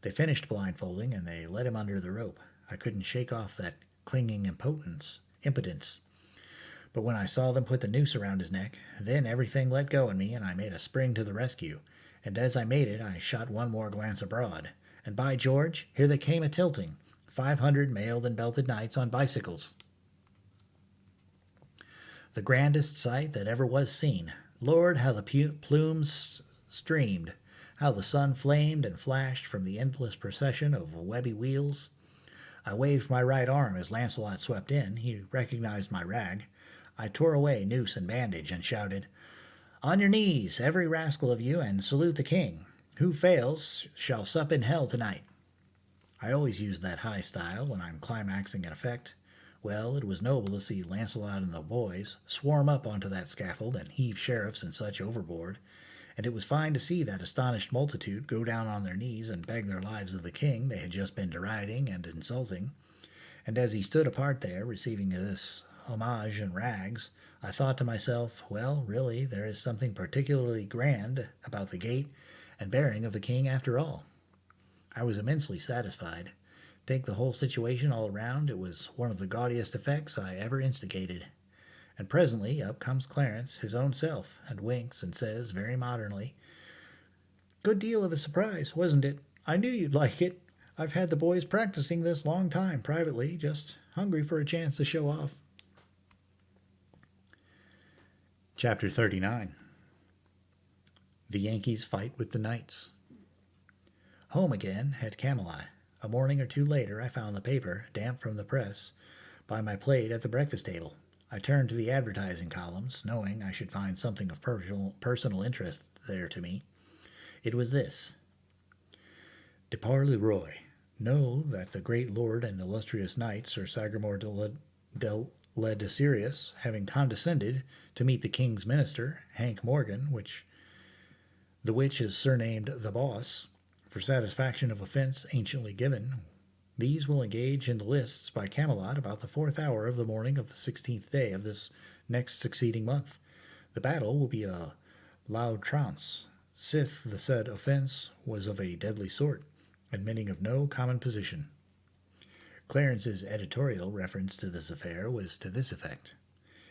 They finished blindfolding, and they let him under the rope. I couldn't shake off that clinging impotence. But when I saw them put the noose around his neck, then everything let go in me, and I made a spring to the rescue. And as I made it, I shot one more glance abroad. And by George, here they came a-tilting, 500 mailed and belted knights on bicycles. The grandest sight that ever was seen. Lord, how the plumes streamed, how the sun flamed and flashed from the endless procession of webby wheels. I waved my right arm as Lancelot swept in. He recognized my rag. I tore away noose and bandage and shouted, "On your knees, every rascal of you, and salute the king. Who fails shall sup in hell tonight." I always use that high style when I'm climaxing an effect. Well, it was noble to see Lancelot and the boys swarm up onto that scaffold and heave sheriffs and such overboard, and it was fine to see that astonished multitude go down on their knees and beg their lives of the king they had just been deriding and insulting. And as he stood apart there, receiving this homage in rags, I thought to myself, well, really, there is something particularly grand about the gait and bearing of a king after all. I was immensely satisfied. Take the whole situation all around, it was one of the gaudiest effects I ever instigated. And presently up comes Clarence, his own self, and winks and says, very modernly, "Good deal of a surprise, wasn't it? I knew you'd like it. I've had the boys practicing this long time privately, just hungry for a chance to show off." Chapter 39. The Yankees Fight with the Knights. Home again at Camelot. A morning or two later I found the paper, damp from the press, by my plate at the breakfast table. I turned to the advertising columns, knowing I should find something of personal interest there to me. It was this: "De par le Roi, know that the great lord and illustrious knight Sir Sagramore de Ledesirius, having condescended to meet the king's minister, Hank Morgan, the which is surnamed the Boss, for satisfaction of offence anciently given, these will engage in the lists by Camelot about the 4th hour of the morning of the 16th day of this next succeeding month. The battle will be a loud trance, sith the said offence was of a deadly sort, admitting of no common position." Clarence's editorial reference to this affair was to this effect: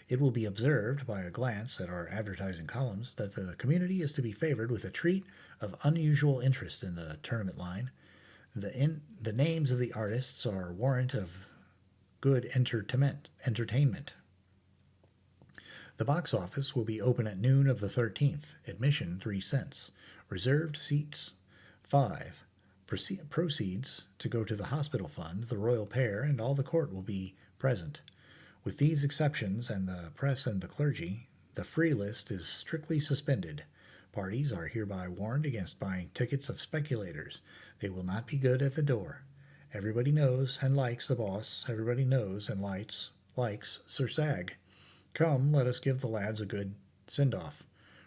"It will be observed by a glance at our advertising columns that the community is to be favored with a treat of unusual interest in the tournament line. The names of the artists are warrant of good entertainment. The box office will be open at noon of the 13th. Admission 3 cents. Reserved seats 5. Proceeds to go to the hospital fund, the royal pair, and all the court will be present. With these exceptions and the press and the clergy, the free list is strictly suspended. Parties are hereby warned against buying tickets of speculators. They will not be good at the door. Everybody knows and likes the boss. Everybody knows and likes Sir Sag. Come, let us give the lads a good send-off.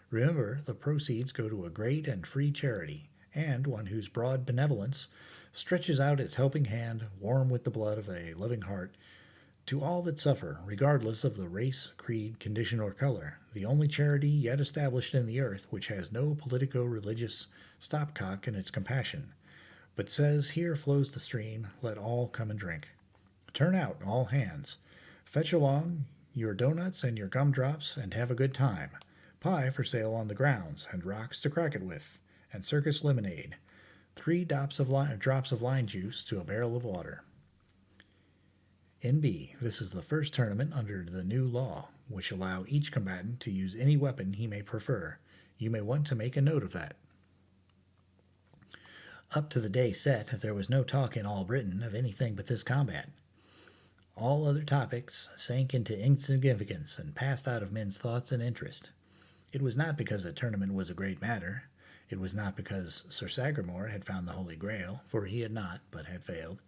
Remember, the proceeds go to a great and free charity, and one whose broad benevolence stretches out its helping hand, warm with the blood of a loving heart, to all that suffer, regardless of the race, creed, condition, or color, the only charity yet established in the earth which has no politico-religious stopcock in its compassion, but says, here flows the stream, let all come and drink. Turn out, all hands. Fetch along your doughnuts and your gumdrops, and have a good time. Pie for sale on the grounds, and rocks to crack it with, and circus lemonade. 3 drops of lime juice to a barrel of water. N.B. This is the first tournament under the new law, which allow each combatant to use any weapon he may prefer. You may want to make a note of that. Up to the day set, there was no talk in all Britain of anything but this combat. All other topics sank into insignificance and passed out of men's thoughts and interest. It was not because a tournament was a great matter. It was not because Sir Sagramore had found the Holy Grail, for he had not, but had failed.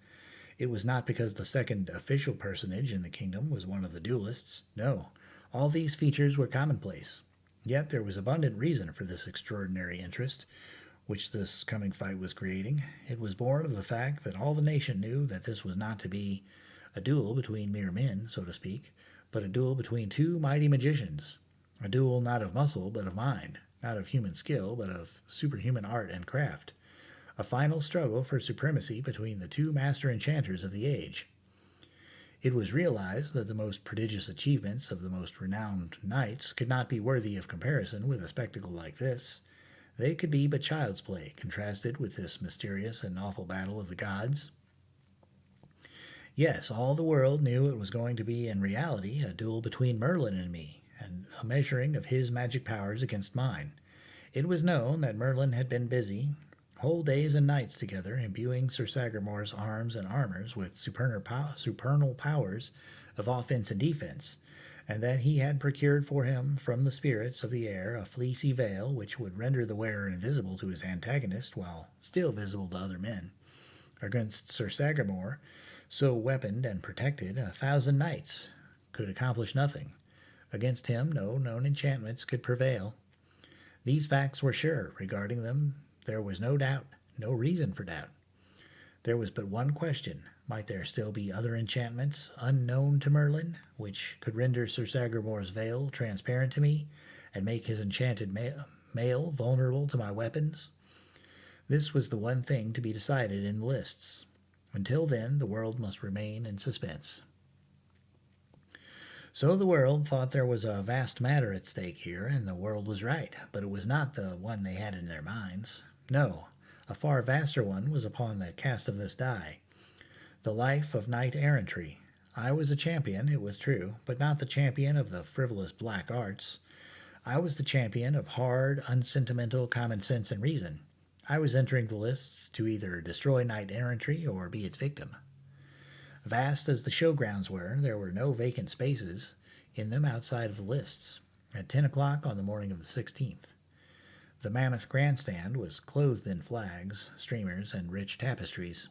It was not because the second official personage in the kingdom was one of the duelists. No, all these features were commonplace. Yet there was abundant reason for this extraordinary interest which this coming fight was creating. It was born of the fact that all the nation knew that this was not to be a duel between mere men, so to speak, but a duel between 2 mighty magicians. A duel not of muscle, but of mind, not of human skill, but of superhuman art and craft. A final struggle for supremacy between the 2 master enchanters of the age. It was realized that the most prodigious achievements of the most renowned knights could not be worthy of comparison with a spectacle like this. They could be but child's play, contrasted with this mysterious and awful battle of the gods. Yes, all the world knew it was going to be in reality a duel between Merlin and me, and a measuring of his magic powers against mine. It was known that Merlin had been busy whole days and nights together, imbuing Sir Sagramore's arms and armors with supernal powers of offense and defense, and that he had procured for him from the spirits of the air a fleecy veil which would render the wearer invisible to his antagonist while still visible to other men. Against Sir Sagramore, so weaponed and protected, 1,000 knights could accomplish nothing. Against him no known enchantments could prevail. These facts were sure. Regarding them there was no doubt, no reason for doubt. There was but one question. Might there still be other enchantments, unknown to Merlin, which could render Sir Sagramore's veil transparent to me, and make his enchanted mail vulnerable to my weapons? This was the one thing to be decided in the lists. Until then, the world must remain in suspense. So the world thought there was a vast matter at stake here, and the world was right, but it was not the one they had in their minds. No, a far vaster one was upon the cast of this die. The life of knight-errantry. I was a champion, it was true, but not the champion of the frivolous black arts. I was the champion of hard, unsentimental common sense and reason. I was entering the lists to either destroy knight-errantry or be its victim. Vast as the showgrounds were, there were no vacant spaces in them outside of the lists. At 10 o'clock on the morning of the 16th, the mammoth grandstand was clothed in flags, streamers, and rich tapestries,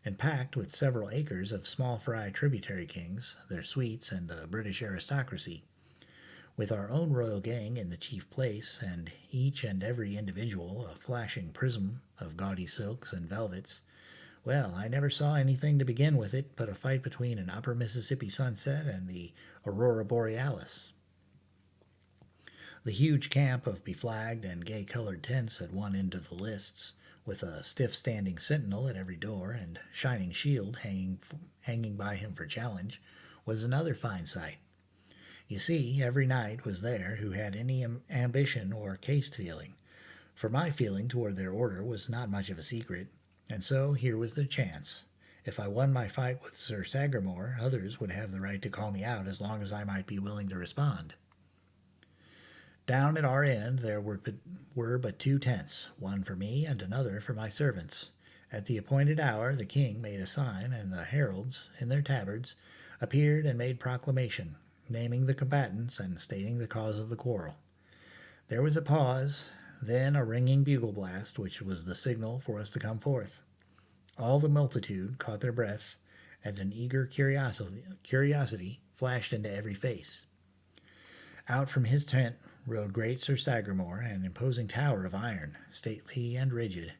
and packed with several acres of small fry tributary kings, their suites, and the British aristocracy, with our own royal gang in the chief place, and each and every individual a flashing prism of gaudy silks and velvets. Well, I never saw anything to begin with it but a fight between an upper Mississippi sunset and the aurora borealis. The huge camp of beflagged and gay-colored tents at one end of the lists, with a stiff-standing sentinel at every door and shining shield hanging by him for challenge, was another fine sight. You see, every knight was there who had any ambition or caste feeling, for my feeling toward their order was not much of a secret, and so here was the chance. If I won my fight with Sir Sagramore, others would have the right to call me out as long as I might be willing to respond. Down at our end there were but 2 tents, one for me and another for my servants. At the appointed hour the king made a sign, and the heralds, in their tabards, appeared and made proclamation, naming the combatants and stating the cause of the quarrel. There was a pause, then a ringing bugle blast, which was the signal for us to come forth. All the multitude caught their breath, and an eager curiosity flashed into every face. Out from his tent rode great Sir Sagramore, an imposing tower of iron, stately and rigid,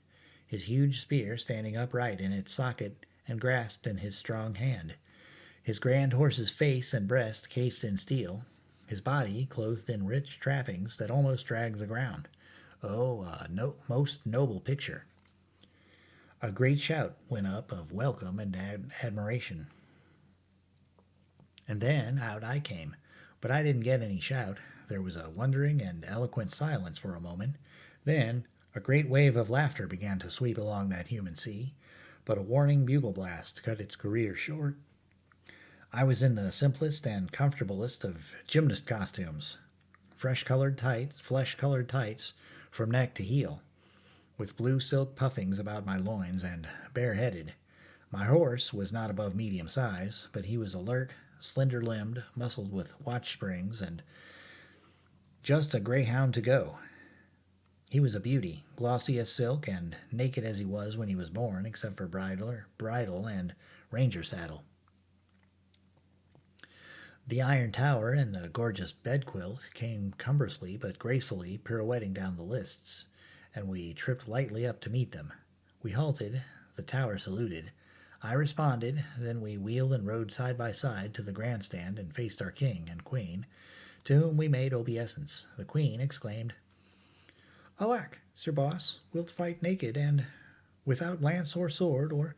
his huge spear standing upright in its socket and grasped in his strong hand, his grand horse's face and breast cased in steel, his body clothed in rich trappings that almost dragged the ground. Oh, a most noble picture. A great shout went up of welcome and admiration. And then out I came, but I didn't get any shout. There was a wondering and eloquent silence for a moment. Then a great wave of laughter began to sweep along that human sea, but a warning bugle blast cut its career short. I was in the simplest and comfortablest of gymnast costumes, flesh-colored tights from neck to heel, with blue silk puffings about my loins, and bareheaded. My horse was not above medium size, but he was alert, slender-limbed, muscled with watch springs, and just a greyhound to go. He was a beauty, glossy as silk, and naked as he was when he was born, except for bridle and ranger saddle. The iron tower and the gorgeous bedquilt came cumbrously but gracefully pirouetting down the lists, and we tripped lightly up to meet them. We halted, the tower saluted. I responded, then we wheeled and rode side by side to the grandstand and faced our king and queen, to whom we made obeisance. The queen exclaimed, "Alack, Sir Boss, wilt fight naked and without lance or sword, or—"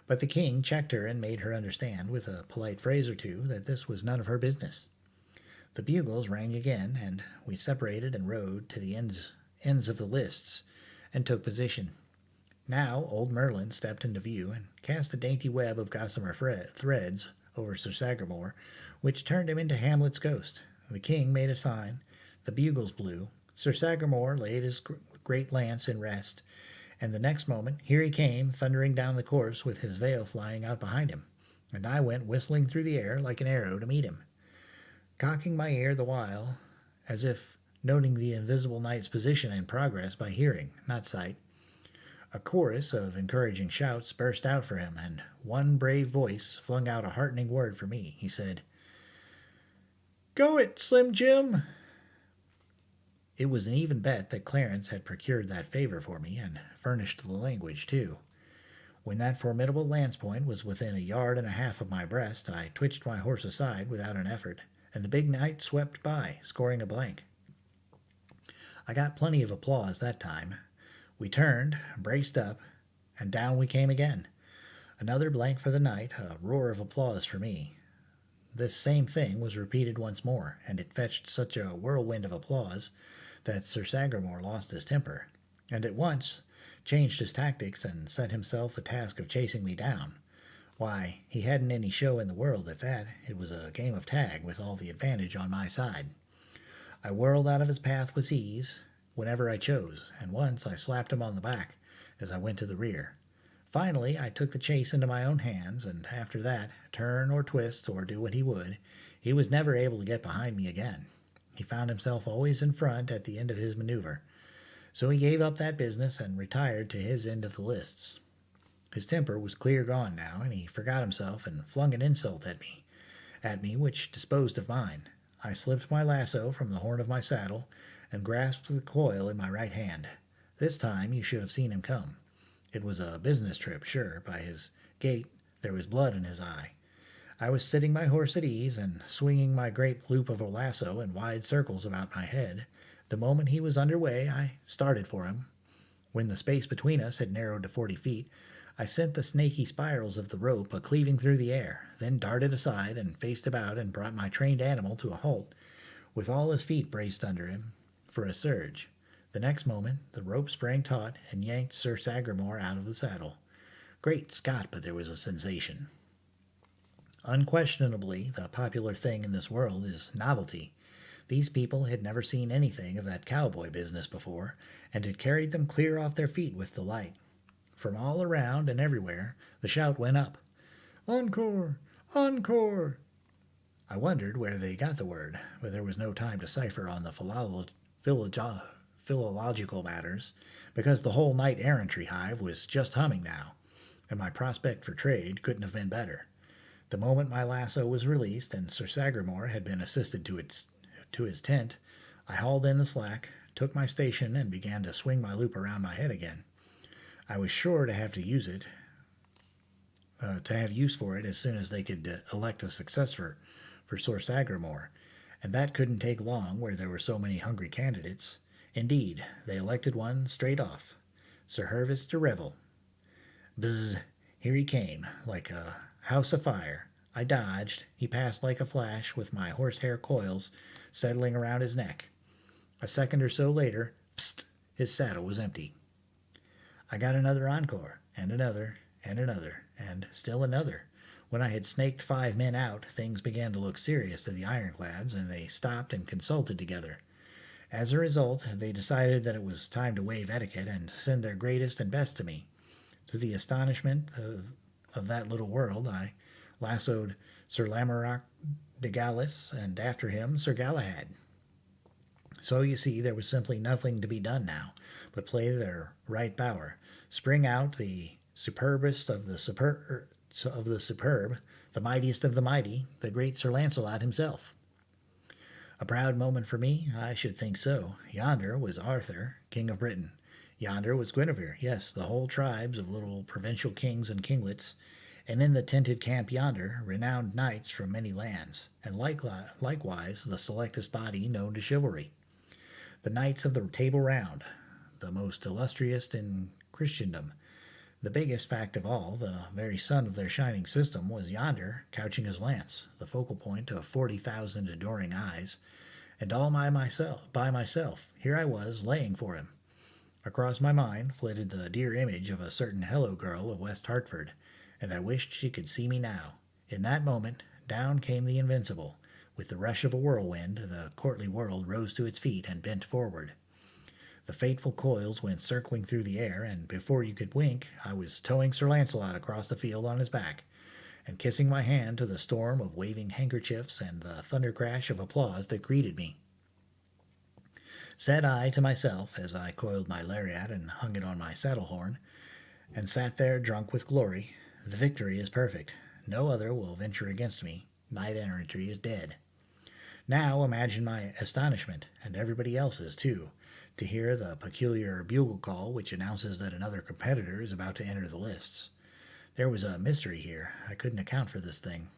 But the king checked her and made her understand, with a polite phrase or two, that this was none of her business. The bugles rang again, and we separated and rode to the ends of the lists, and took position. Now old Merlin stepped into view and cast a dainty web of gossamer threads over Sir Sagramore, which turned him into Hamlet's ghost. The king made a sign, the bugles blew, Sir Sagramore laid his great lance in rest, and the next moment here he came, thundering down the course with his veil flying out behind him, and I went whistling through the air like an arrow to meet him, cocking my ear the while, as if noting the invisible knight's position and progress by hearing, not sight. A chorus of encouraging shouts burst out for him, and one brave voice flung out a heartening word for me. He said, "Go it, Slim Jim!" It was an even bet that Clarence had procured that favor for me, and furnished the language, too. When that formidable lance point was within a yard and a half of my breast, I twitched my horse aside without an effort, and the big knight swept by, scoring a blank. I got plenty of applause that time. We turned, braced up, and down we came again. Another blank for the knight, a roar of applause for me. This same thing was repeated once more, and it fetched such a whirlwind of applause that Sir Sagramore lost his temper, and at once changed his tactics and set himself the task of chasing me down. Why, he hadn't any show in the world at that. It was a game of tag, with all the advantage on my side. I whirled out of his path with ease whenever I chose, and once I slapped him on the back as I went to the rear. Finally, I took the chase into my own hands, and after that, turn or twist or do what he would, he was never able to get behind me again. He found himself always in front at the end of his maneuver. So he gave up that business and retired to his end of the lists. His temper was clear gone now, and he forgot himself and flung an insult at me which disposed of mine. I slipped my lasso from the horn of my saddle and grasped the coil in my right hand. This time you should have seen him come. It was a business trip, sure. By his gait there was blood in his eye. I was sitting my horse at ease and swinging my great loop of a lasso in wide circles about my head. The moment he was under way, I started for him. When the space between us had narrowed to 40 feet, I sent the snaky spirals of the rope a-cleaving through the air, then darted aside and faced about and brought my trained animal to a halt, with all his feet braced under him for a surge. The next moment the rope sprang taut and yanked Sir Sagramore out of the saddle. Great Scott, but there was a sensation. Unquestionably, the popular thing in this world is novelty. These people had never seen anything of that cowboy business before, and it carried them clear off their feet with delight. From all around and everywhere, the shout went up, "Encore! Encore!" I wondered where they got the word, but there was no time to cipher on the philological matters, because the whole knight-errantry hive was just humming now. and my prospect for trade couldn't have been better. The moment my lasso was released and Sir Sagramore had been assisted to his tent, I hauled in the slack, took my station, and began to swing my loop around my head again. I was sure to have use for it as soon as they could elect a successor for Sir Sagramore, and that couldn't take long where there were so many hungry candidates. Indeed, they elected one straight off, Sir Hervis de Revel. Bzzz! Here he came, like a house afire. I dodged. He passed like a flash, with my horsehair coils settling around his neck. A second or so later, psst! His saddle was empty. I got another encore, and another, and still another. When I had snaked 5 men out, things began to look serious to the ironclads, and they stopped and consulted together. As a result, they decided that it was time to waive etiquette and send their greatest and best to me. To the astonishment of that little world, I lassoed Sir Lamorak de Gallis, and after him Sir Galahad. So you see, there was simply nothing to be done now but play their right bower, spring out the superbest of the superb, the mightiest of the mighty, the great Sir Lancelot himself. A proud moment for me? I should think so. Yonder was Arthur, King of Britain. Yonder was Guinevere, yes, the whole tribes of little provincial kings and kinglets, and in the tented camp yonder, renowned knights from many lands, and likewise the selectest body known to chivalry. The knights of the Table Round, the most illustrious in Christendom. The biggest fact of all, the very sun of their shining system, was yonder, couching his lance, the focal point of 40,000 adoring eyes, and all by myself, here I was, laying for him. Across my mind flitted the dear image of a certain Hello girl of West Hartford, and I wished she could see me now. In that moment, down came the Invincible. With the rush of a whirlwind, the courtly world rose to its feet and bent forward. The fateful coils went circling through the air, and before you could wink, I was towing Sir Lancelot across the field on his back, and kissing my hand to the storm of waving handkerchiefs and the thunder crash of applause that greeted me. Said I to myself, as I coiled my lariat and hung it on my saddle horn, and sat there drunk with glory, the victory is perfect. No other will venture against me. Knight-errantry is dead. Now imagine my astonishment, and everybody else's too, to hear the peculiar bugle call which announces that another competitor is about to enter the lists. There was a mystery here. I couldn't account for this thing.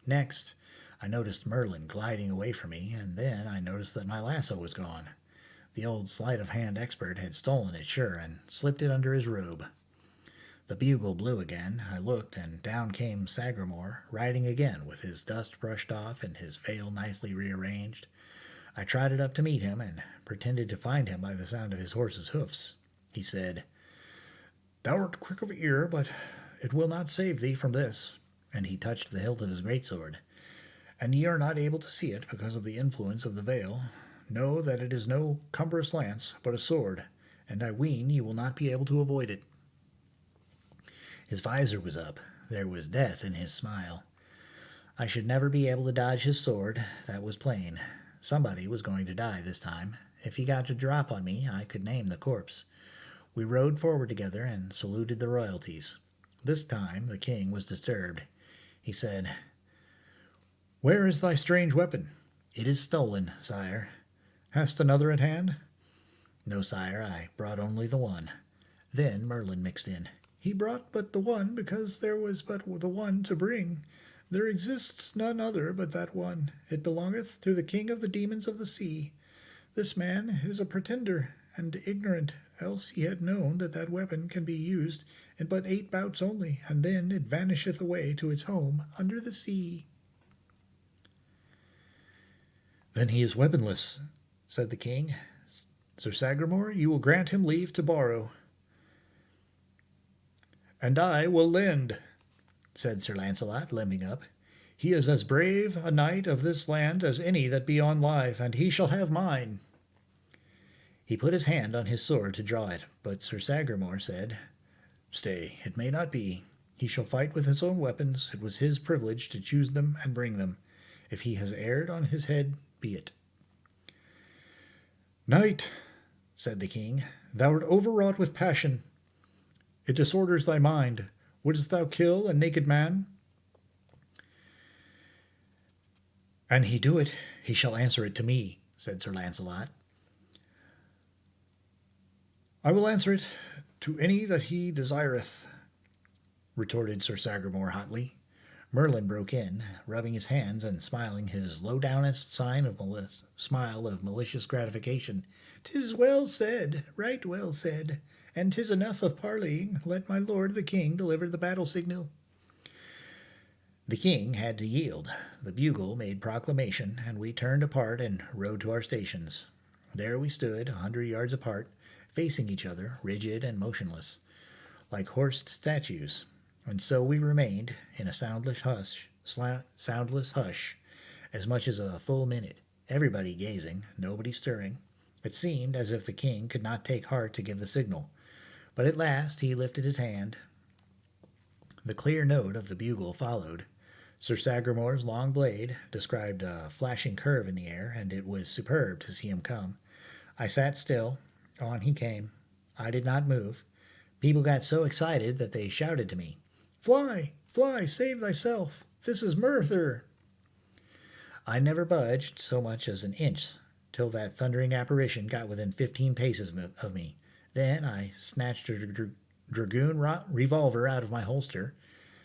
Next, I noticed Merlin gliding away from me, and then I noticed that my lasso was gone. The old sleight-of-hand expert had stolen it, sure, and slipped it under his robe. The bugle blew again. I looked, and down came Sagramore, riding again, with his dust brushed off and his veil nicely rearranged. I trotted up to meet him, and pretended to find him by the sound of his horse's hoofs. He said, "Thou art quick of ear, but it will not save thee from this," and he touched the hilt of his greatsword. "And ye are not able to see it because of the influence of the veil. Know that it is no cumbrous lance, but a sword, and I ween ye will not be able to avoid it." His visor was up. There was death in his smile. I should never be able to dodge his sword, that was plain. Somebody was going to die this time. If he got a drop on me, I could name the corpse. We rode forward together and saluted the royalties. This time the king was disturbed. He said, "Where is thy strange weapon?" "It is stolen, sire." "Hast another at hand?" "No, sire, I brought only the one." Then Merlin mixed in. "He brought but the one because there was but the one to bring. There exists none other but that one. It belongeth to the king of the demons of the sea. This man is a pretender and ignorant, else he had known that that weapon can be used in but 8 bouts only, and then it vanisheth away to its home under the sea." "Then he is weaponless," said the king. "Sir Sagramore, you will grant him leave to borrow." "And I will lend," said Sir Launcelot, limbing up. "He is as brave a knight of this land as any that be on live, and he shall have mine." He put his hand on his sword to draw it, but Sir Sagramore said, "Stay, it may not be. He shall fight with his own weapons. It was his privilege to choose them and bring them. If he has erred on his head, be it." "Knight," said the king, "thou art overwrought with passion. It disorders thy mind. Wouldst thou kill a naked man? An he do it, he shall answer it to me, said Sir Launcelot. I will answer it to any that he desireth, retorted Sir Sagramore hotly. Merlin broke in, rubbing his hands and smiling his low-downest smile of malicious gratification. "'Tis well said, right well said, and 'tis enough of parleying. Let my lord the king deliver the battle signal." The king had to yield. The bugle made proclamation, and we turned apart and rode to our stations. There we stood, 100 yards apart, facing each other, rigid and motionless, like horsed statues. And so we remained, in a soundless hush, as much as a full minute, everybody gazing, nobody stirring. It seemed as if the king could not take heart to give the signal, but at last he lifted his hand. The clear note of the bugle followed. Sir Sagramore's long blade described a flashing curve in the air, and it was superb to see him come. I sat still. On he came. I did not move. People got so excited that they shouted to me, "Fly! Fly! Save thyself! This is Murther!" I never budged so much as an inch till that thundering apparition got within 15 paces of me. Then I snatched a dragoon revolver out of my holster.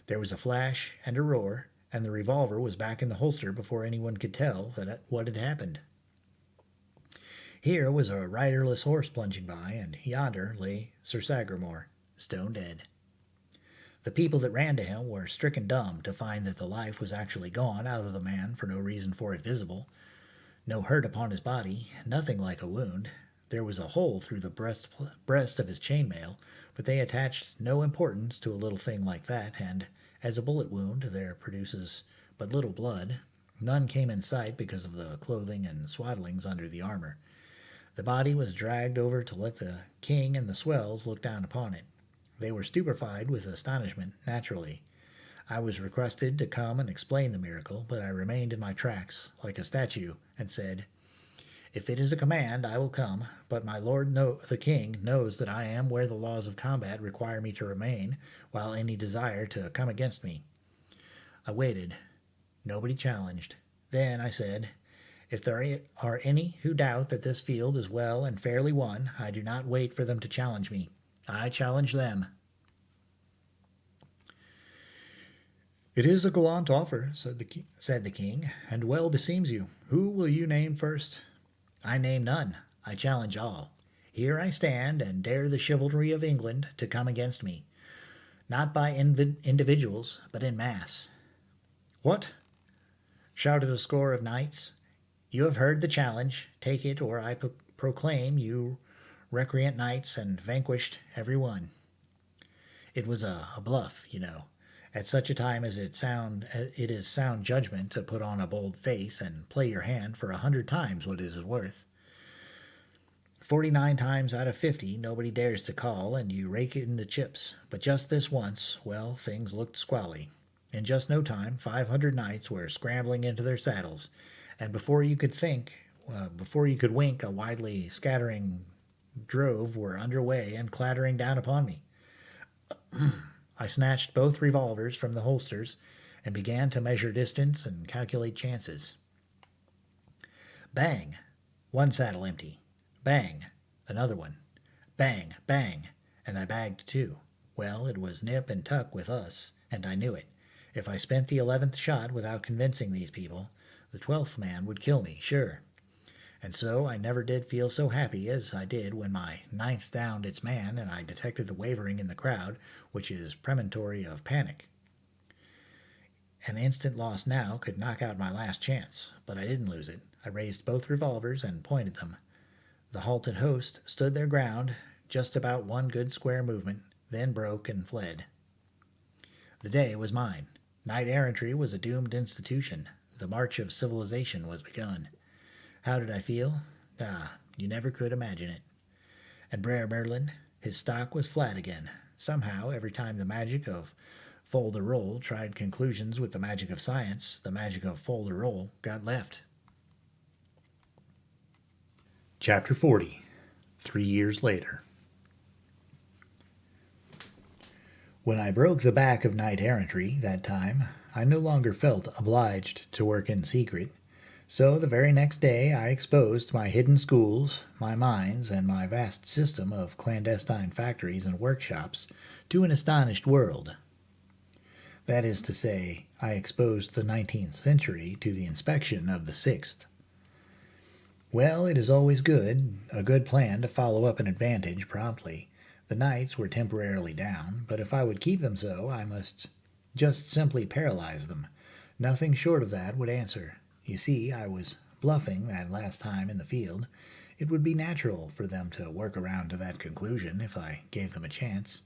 There was a flash and a roar, and the revolver was back in the holster before anyone could tell what had happened. Here was a riderless horse plunging by, and yonder lay Sir Sagramore, stone dead. The people that ran to him were stricken dumb to find that the life was actually gone out of the man for no reason for it visible. No hurt upon his body, nothing like a wound. There was a hole through the breast of his chainmail, but they attached no importance to a little thing like that, and as a bullet wound there produces but little blood, none came in sight because of the clothing and swaddlings under the armor. The body was dragged over to let the king and the swells look down upon it. They were stupefied with astonishment, naturally. I was requested to come and explain the miracle, but I remained in my tracks, like a statue, and said, "If it is a command, I will come, but my lord the king knows that I am where the laws of combat require me to remain, while any desire to come against me." I waited. Nobody challenged. Then I said, "If there are any who doubt that this field is well and fairly won, I do not wait for them to challenge me. I challenge them." "It is a gallant offer," said the king, "and well beseems you. Who will you name first?" "I name none. I challenge all. Here I stand and dare the chivalry of England to come against me, not by individuals, but in mass." "What?" shouted a score of knights. "You have heard the challenge. Take it, or I proclaim you recreant knights and vanquished every one." It was a bluff, you know. At such a time as it is sound judgment to put on a bold face and play your hand for 100 times what it is worth. 49 times out of 50 nobody dares to call, and you rake in the chips. But just this once, well, things looked squally. In just no time 500 knights were scrambling into their saddles, and before you could wink, a widely scattering drove were underway and clattering down upon me. I snatched both revolvers from the holsters and began to measure distance and calculate chances. Bang! One saddle empty. Bang! Another one. Bang! Bang! And I bagged 2. Well, it was nip and tuck with us, and I knew it. If I spent the 11th shot without convincing these people, the 12th man would kill me, sure. And so I never did feel so happy as I did when my 9th downed its man and I detected the wavering in the crowd, which is premonitory of panic. An instant lost now could knock out my last chance, but I didn't lose it. I raised both revolvers and pointed them. The halted host stood their ground, just about one good square movement, then broke and fled. The day was mine. Knight-errantry was a doomed institution. The march of civilization was begun. How did I feel? You never could imagine it. And Brer Merlin, his stock was flat again. Somehow, every time the magic of fold-a-roll tried conclusions with the magic of science, the magic of fold-a-roll got left. Chapter 40. 3 years later. When I broke the back of knight-errantry that time, I no longer felt obliged to work in secret, so the very next day I exposed my hidden schools, my mines, and my vast system of clandestine factories and workshops to an astonished world. That is to say, I exposed the 19th century to the inspection of the 6th. Well, it is always a good plan to follow up an advantage promptly. The knights were temporarily down, but if I would keep them so, I must just simply paralyze them. Nothing short of that would answer. You see, I was bluffing that last time in the field. It would be natural for them to work around to that conclusion if I gave them a chance.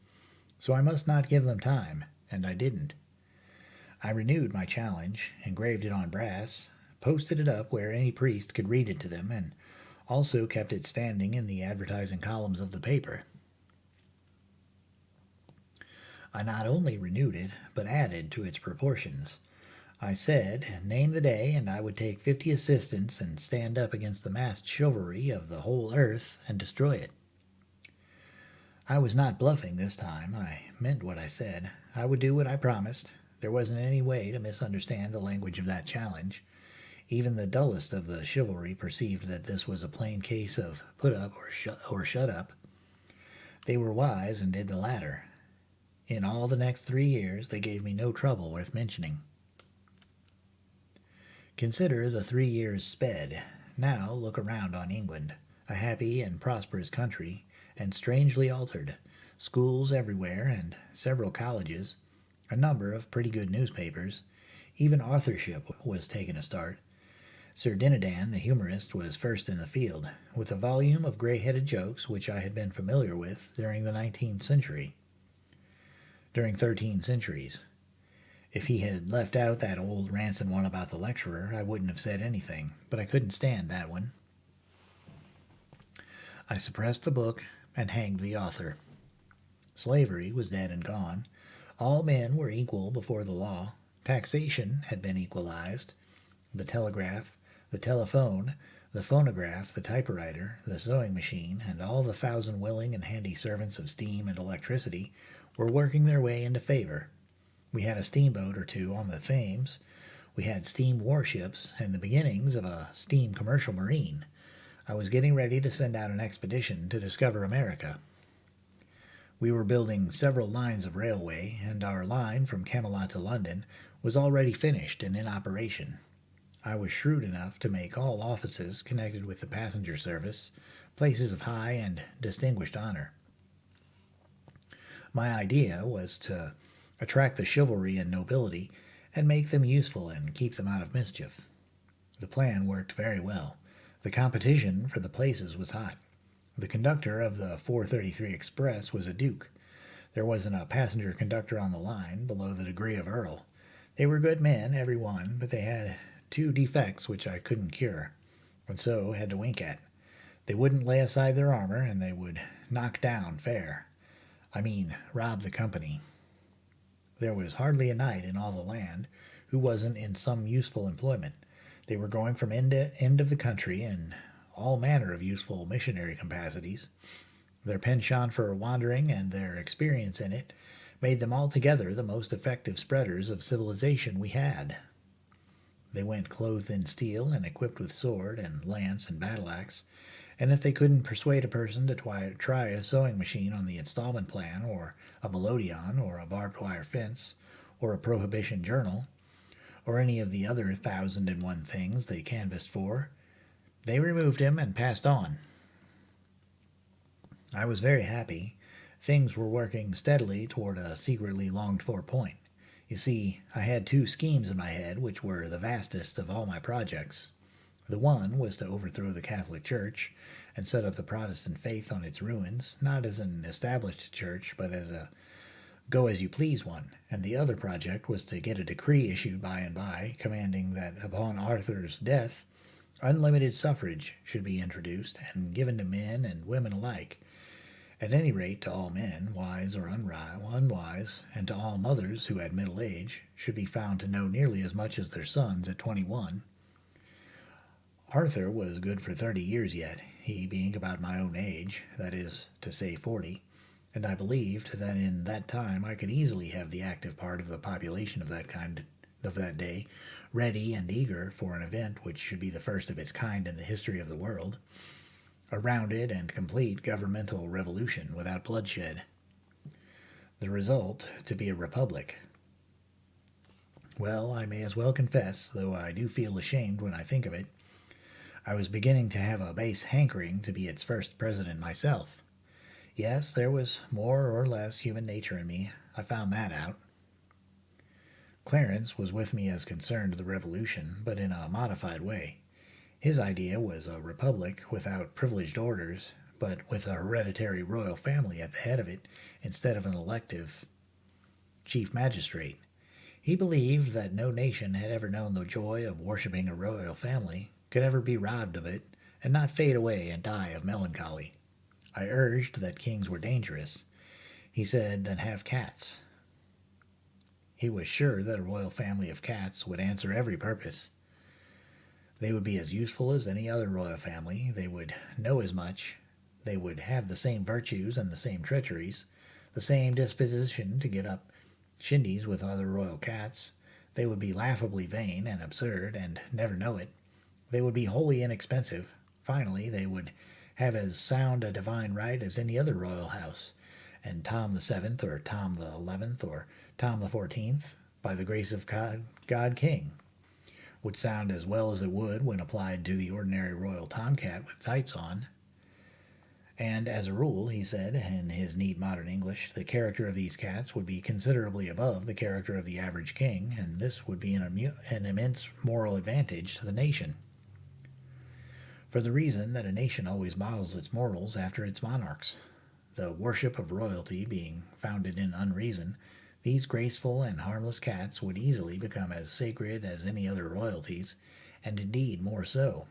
So I must not give them time, and I didn't. I renewed my challenge, engraved it on brass, posted it up where any priest could read it to them, and also kept it standing in the advertising columns of the paper. I not only renewed it, but added to its proportions. I said, name the day, and I would take 50 assistants and stand up against the massed chivalry of the whole earth and destroy it. I was not bluffing this time. I meant what I said. I would do what I promised. There wasn't any way to misunderstand the language of that challenge. Even the dullest of the chivalry perceived that this was a plain case of put up or shut up. They were wise and did the latter. In all the next 3 years they gave me no trouble worth mentioning. Consider the 3 years sped. Now look around on England, a happy and prosperous country, and strangely altered. Schools everywhere, and several colleges, a number of pretty good newspapers. Even authorship was taking a start. Sir Dinadan, the humorist, was first in the field, with a volume of gray-headed jokes which I had been familiar with during the 19th century. During 13 centuries. If he had left out that old rancid one about the lecturer, I wouldn't have said anything, but I couldn't stand that one. I suppressed the book and hanged the author. Slavery was dead and gone. All men were equal before the law. Taxation had been equalized. The telegraph, the telephone, the phonograph, the typewriter, the sewing machine, and all the 1,000 willing and handy servants of steam and electricity were working their way into favor. We had a steamboat or two on the Thames. We had steam warships and the beginnings of a steam commercial marine. I was getting ready to send out an expedition to discover America. We were building several lines of railway, and our line from Camelot to London was already finished and in operation. I was shrewd enough to make all offices connected with the passenger service places of high and distinguished honor. My idea was to attract the chivalry and nobility and make them useful and keep them out of mischief. The plan worked very well. The competition for the places was hot. The conductor of the 4:33 express was a duke. There wasn't a passenger conductor on the line below the degree of earl. They were good men, every one, but they had 2 defects which I couldn't cure, and so had to wink at. They wouldn't lay aside their armor, and they would knock down fair. I mean, rob the company. There was hardly a knight in all the land who wasn't in some useful employment. They were going from end to end of the country in all manner of useful missionary capacities. Their penchant for wandering and their experience in it made them altogether the most effective spreaders of civilization we had. They went clothed in steel and equipped with sword and lance and battle-axe, and if they couldn't persuade a person to try a sewing machine on the installment plan, or a melodeon, or a barbed wire fence, or a prohibition journal, or any of the other 1,001 things they canvassed for, they removed him and passed on. I was very happy. Things were working steadily toward a secretly longed-for point. You see, I had 2 schemes in my head which were the vastest of all my projects. The one was to overthrow the Catholic Church and set up the Protestant faith on its ruins, not as an established church, but as a go-as-you-please one, and the other project was to get a decree issued by and by, commanding that upon Arthur's death, unlimited suffrage should be introduced and given to men and women alike, at any rate to all men, wise or unwise, and to all mothers who at middle age should be found to know nearly as much as their sons at 21. Arthur was good for 30 years yet, he being about my own age, that is to say 40. and I believed that in that time I could easily have the active part of the population of that kind of that day ready and eager for an event which should be the first of its kind in the history of the world, a rounded and complete governmental revolution without bloodshed. The result to be a republic. Well, I may as well confess, though I do feel ashamed when I think of it, I was beginning to have a base hankering to be its first president myself. Yes, there was more or less human nature in me. I found that out. Clarence was with me as concerned the revolution, but in a modified way. His idea was a republic without privileged orders, but with a hereditary royal family at the head of it instead of an elective chief magistrate. He believed that no nation had ever known the joy of worshipping a royal family, could ever be robbed of it, and not fade away and die of melancholy. I urged that kings were dangerous. He said that have cats. He was sure that a royal family of cats would answer every purpose. They would be as useful as any other royal family. They would know as much. They would have the same virtues and the same treacheries, the same disposition to get up shindies with other royal cats. They would be laughably vain and absurd and never know it. They would be wholly inexpensive. Finally, they would have as sound a divine right as any other royal house, and Tom the Seventh or Tom the 11th or Tom the 14th, by the grace of God King, would sound as well as it would when applied to the ordinary royal tomcat with tights on. And as a rule, he said, in his neat modern English, the character of these cats would be considerably above the character of the average king, and this would be an immense moral advantage to the nation. For the reason that a nation always models its morals after its monarchs. The worship of royalty being founded in unreason, these graceful and harmless cats would easily become as sacred as any other royalties, and indeed more so,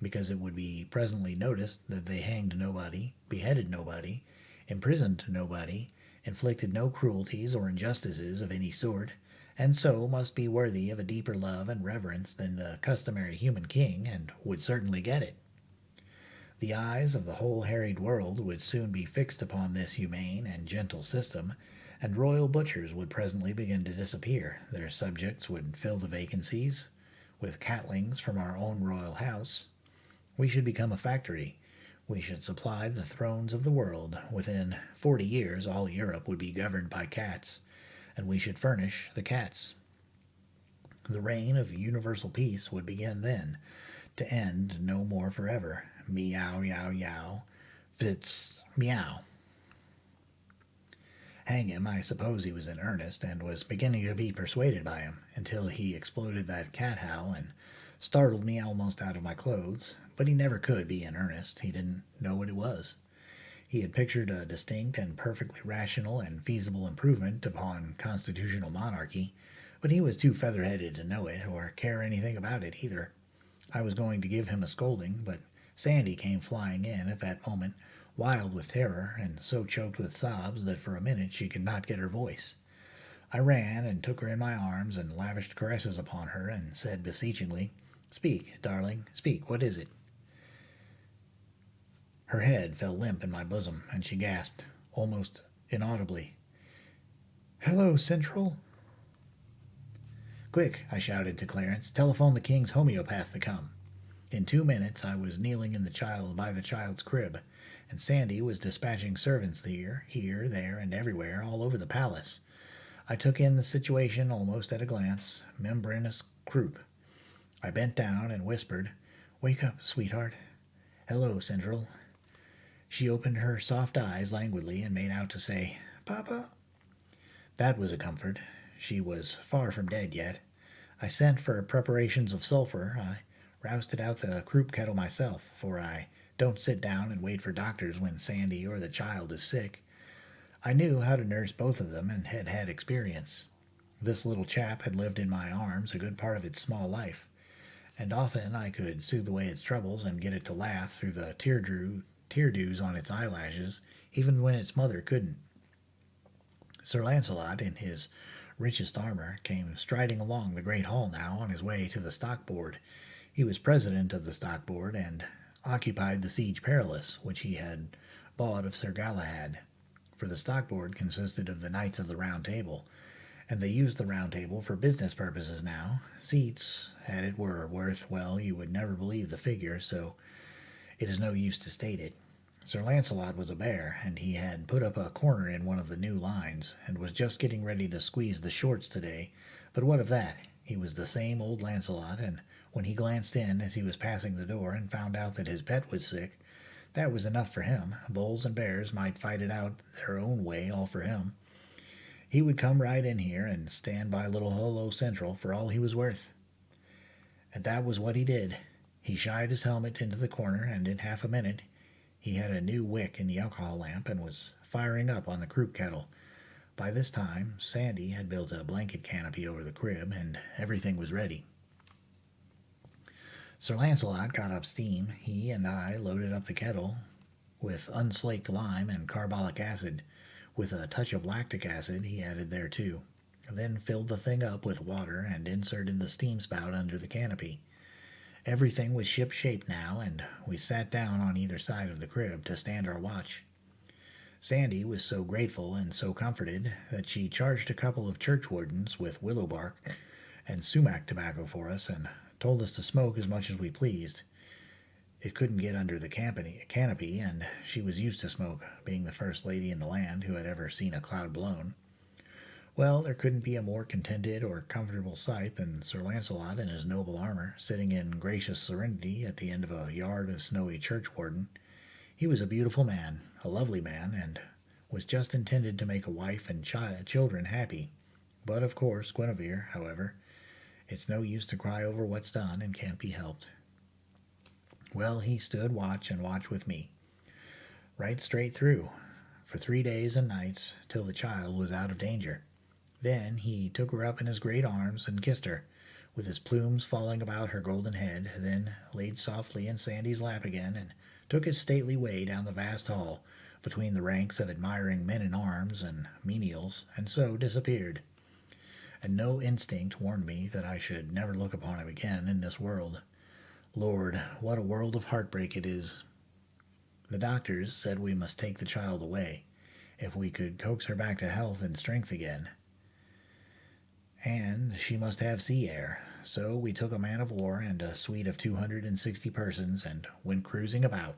because it would be presently noticed that they hanged nobody, beheaded nobody, imprisoned nobody, inflicted no cruelties or injustices of any sort, and so must be worthy of a deeper love and reverence than the customary human king, and would certainly get it. The eyes of the whole harried world would soon be fixed upon this humane and gentle system, and royal butchers would presently begin to disappear. Their subjects would fill the vacancies with catlings from our own royal house. We should become a factory. We should supply the thrones of the world. Within 40 years, all Europe would be governed by cats, and we should furnish the cats. The reign of universal peace would begin then, to end no more forever. Meow, yow, yow, Fitz, meow. Hang him, I suppose he was in earnest, and was beginning to be persuaded by him, until he exploded that cat howl and startled me almost out of my clothes. But he never could be in earnest. He didn't know what it was. He had pictured a distinct and perfectly rational and feasible improvement upon constitutional monarchy, but he was too feather-headed to know it, or care anything about it either. I was going to give him a scolding, but Sandy came flying in at that moment, wild with terror, and so choked with sobs that for a minute she could not get her voice. I ran and took her in my arms and lavished caresses upon her, and said beseechingly, "Speak, darling, speak, what is it?" Her head fell limp in my bosom, and she gasped, almost inaudibly, "Hello, Central." "Quick," I shouted to Clarence, "telephone the king's homeopath to come." In 2 minutes I was kneeling by the child's crib, and Sandy was dispatching servants here, there, and everywhere, all over the palace. I took in the situation almost at a glance, membranous croup. I bent down and whispered, "Wake up, sweetheart. Hello, Central." She opened her soft eyes languidly and made out to say, "Papa." That was a comfort. She was far from dead yet. I sent for preparations of sulphur. I rousted out the croup kettle myself, for I don't sit down and wait for doctors when Sandy or the child is sick. I knew how to nurse both of them and had had experience. This little chap had lived in my arms a good part of its small life, and often I could soothe away its troubles and get it to laugh through the tear dews on its eyelashes, even when its mother couldn't. Sir Lancelot, in his richest armor, came striding along the great hall now on his way to the stock board. He was president of the stock board, and occupied the Siege Perilous, which he had bought of Sir Galahad. for the stock board consisted of the Knights of the Round Table, and they used the Round Table for business purposes now. Seats at it were worth, well, you would never believe the figure, so it is no use to state it. Sir Lancelot was a bear, and he had put up a corner in one of the new lines, and was just getting ready to squeeze the shorts today. But what of that? He was the same old Lancelot, and when he glanced in as he was passing the door and found out that his pet was sick, that was enough for him. Bulls and bears might fight it out their own way, all for him. He would come right in here and stand by little Hello Central for all he was worth. And that was what he did. He shied his helmet into the corner, and in half a minute he had a new wick in the alcohol lamp and was firing up on the croup kettle. By this time, Sandy had built a blanket canopy over the crib, and everything was ready. Sir Lancelot got up steam. He and I loaded up the kettle with unslaked lime and carbolic acid, with a touch of lactic acid he added there too, then filled the thing up with water and inserted the steam spout under the canopy. Everything was ship-shape now, and we sat down on either side of the crib to stand our watch. Sandy was so grateful and so comforted that she charged a couple of churchwardens with willow bark and sumac tobacco for us, and told us to smoke as much as we pleased. It couldn't get under the canopy, and she was used to smoke, being the first lady in the land who had ever seen a cloud blown. Well, there couldn't be a more contented or comfortable sight than Sir Lancelot in his noble armor, sitting in gracious serenity at the end of a yard of snowy churchwarden. He was a beautiful man, a lovely man, and was just intended to make a wife and children happy. But of course, Guinevere, however, it's no use to cry over what's done and can't be helped. Well, he stood watch and watch with me, right straight through, for 3 days and nights, till the child was out of danger. Then he took her up in his great arms and kissed her, with his plumes falling about her golden head, then laid softly in Sandy's lap again, and took his stately way down the vast hall, between the ranks of admiring men-in-arms and menials, and so disappeared. And no instinct warned me that I should never look upon him again in this world. Lord, what a world of heartbreak it is! The doctors said we must take the child away, if we could coax her back to health and strength again. And she must have sea air, so we took a man-of-war and a suite of 260 persons and went cruising about.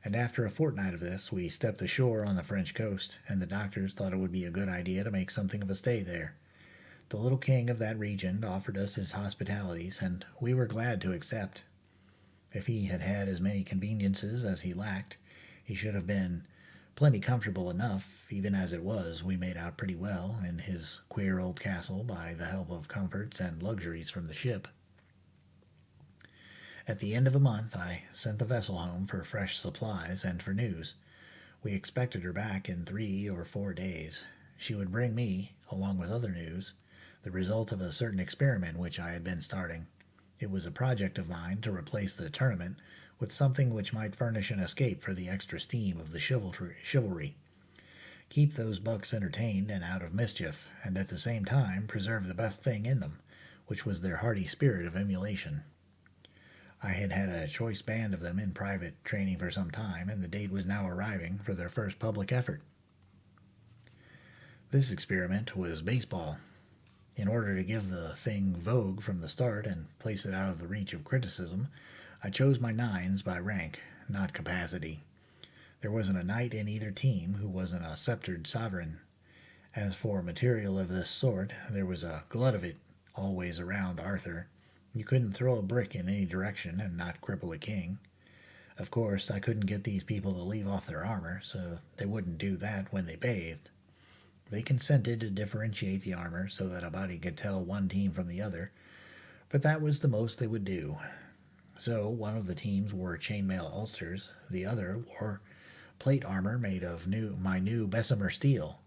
And after a fortnight of this, we stepped ashore on the French coast, and the doctors thought it would be a good idea to make something of a stay there. The little king of that region offered us his hospitalities, and we were glad to accept. If he had had as many conveniences as he lacked, he should have been plenty comfortable enough. Even as it was, we made out pretty well in his queer old castle by the help of comforts and luxuries from the ship. At the end of a month, I sent the vessel home for fresh supplies and for news. We expected her back in 3 or 4 days. She would bring me, along with other news, the result of a certain experiment which I had been starting. It was a project of mine to replace the tournament with something which might furnish an escape for the extra steam of the chivalry. Keep those bucks entertained and out of mischief, and at the same time preserve the best thing in them, which was their hearty spirit of emulation. I had had a choice band of them in private training for some time, and the date was now arriving for their first public effort. This experiment was baseball. In order to give the thing vogue from the start and place it out of the reach of criticism, I chose my nines by rank, not capacity. There wasn't a knight in either team who wasn't a sceptred sovereign. As for material of this sort, there was a glut of it always around Arthur. You couldn't throw a brick in any direction and not cripple a king. Of course, I couldn't get these people to leave off their armor, so they wouldn't do that when they bathed. They consented to differentiate the armor so that a body could tell one team from the other, but that was the most they would do. So one of the teams wore chainmail ulsters, the other wore plate armor made of my new Bessemer steel.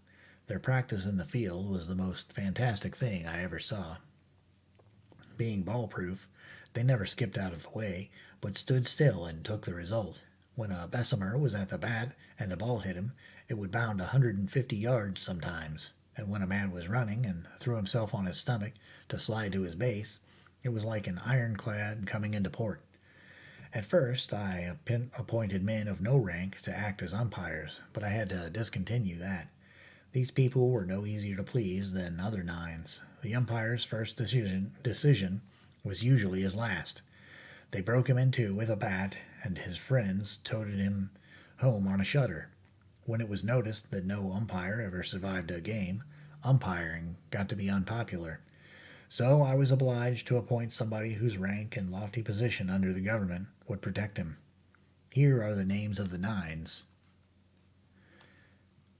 Their practice in the field was the most fantastic thing I ever saw. Being ball-proof, they never skipped out of the way, but stood still and took the result. When a Bessemer was at the bat and a ball hit him, it would bound 150 yards sometimes, and when a man was running and threw himself on his stomach to slide to his base, it was like an ironclad coming into port. At first, I appointed men of no rank to act as umpires, but I had to discontinue that. These people were no easier to please than other nines. The umpire's first decision was usually his last. They broke him in two with a bat, and his friends toted him home on a shutter. When it was noticed that no umpire ever survived a game, umpiring got to be unpopular. So I was obliged to appoint somebody whose rank and lofty position under the government would protect him. Here are the names of the nines: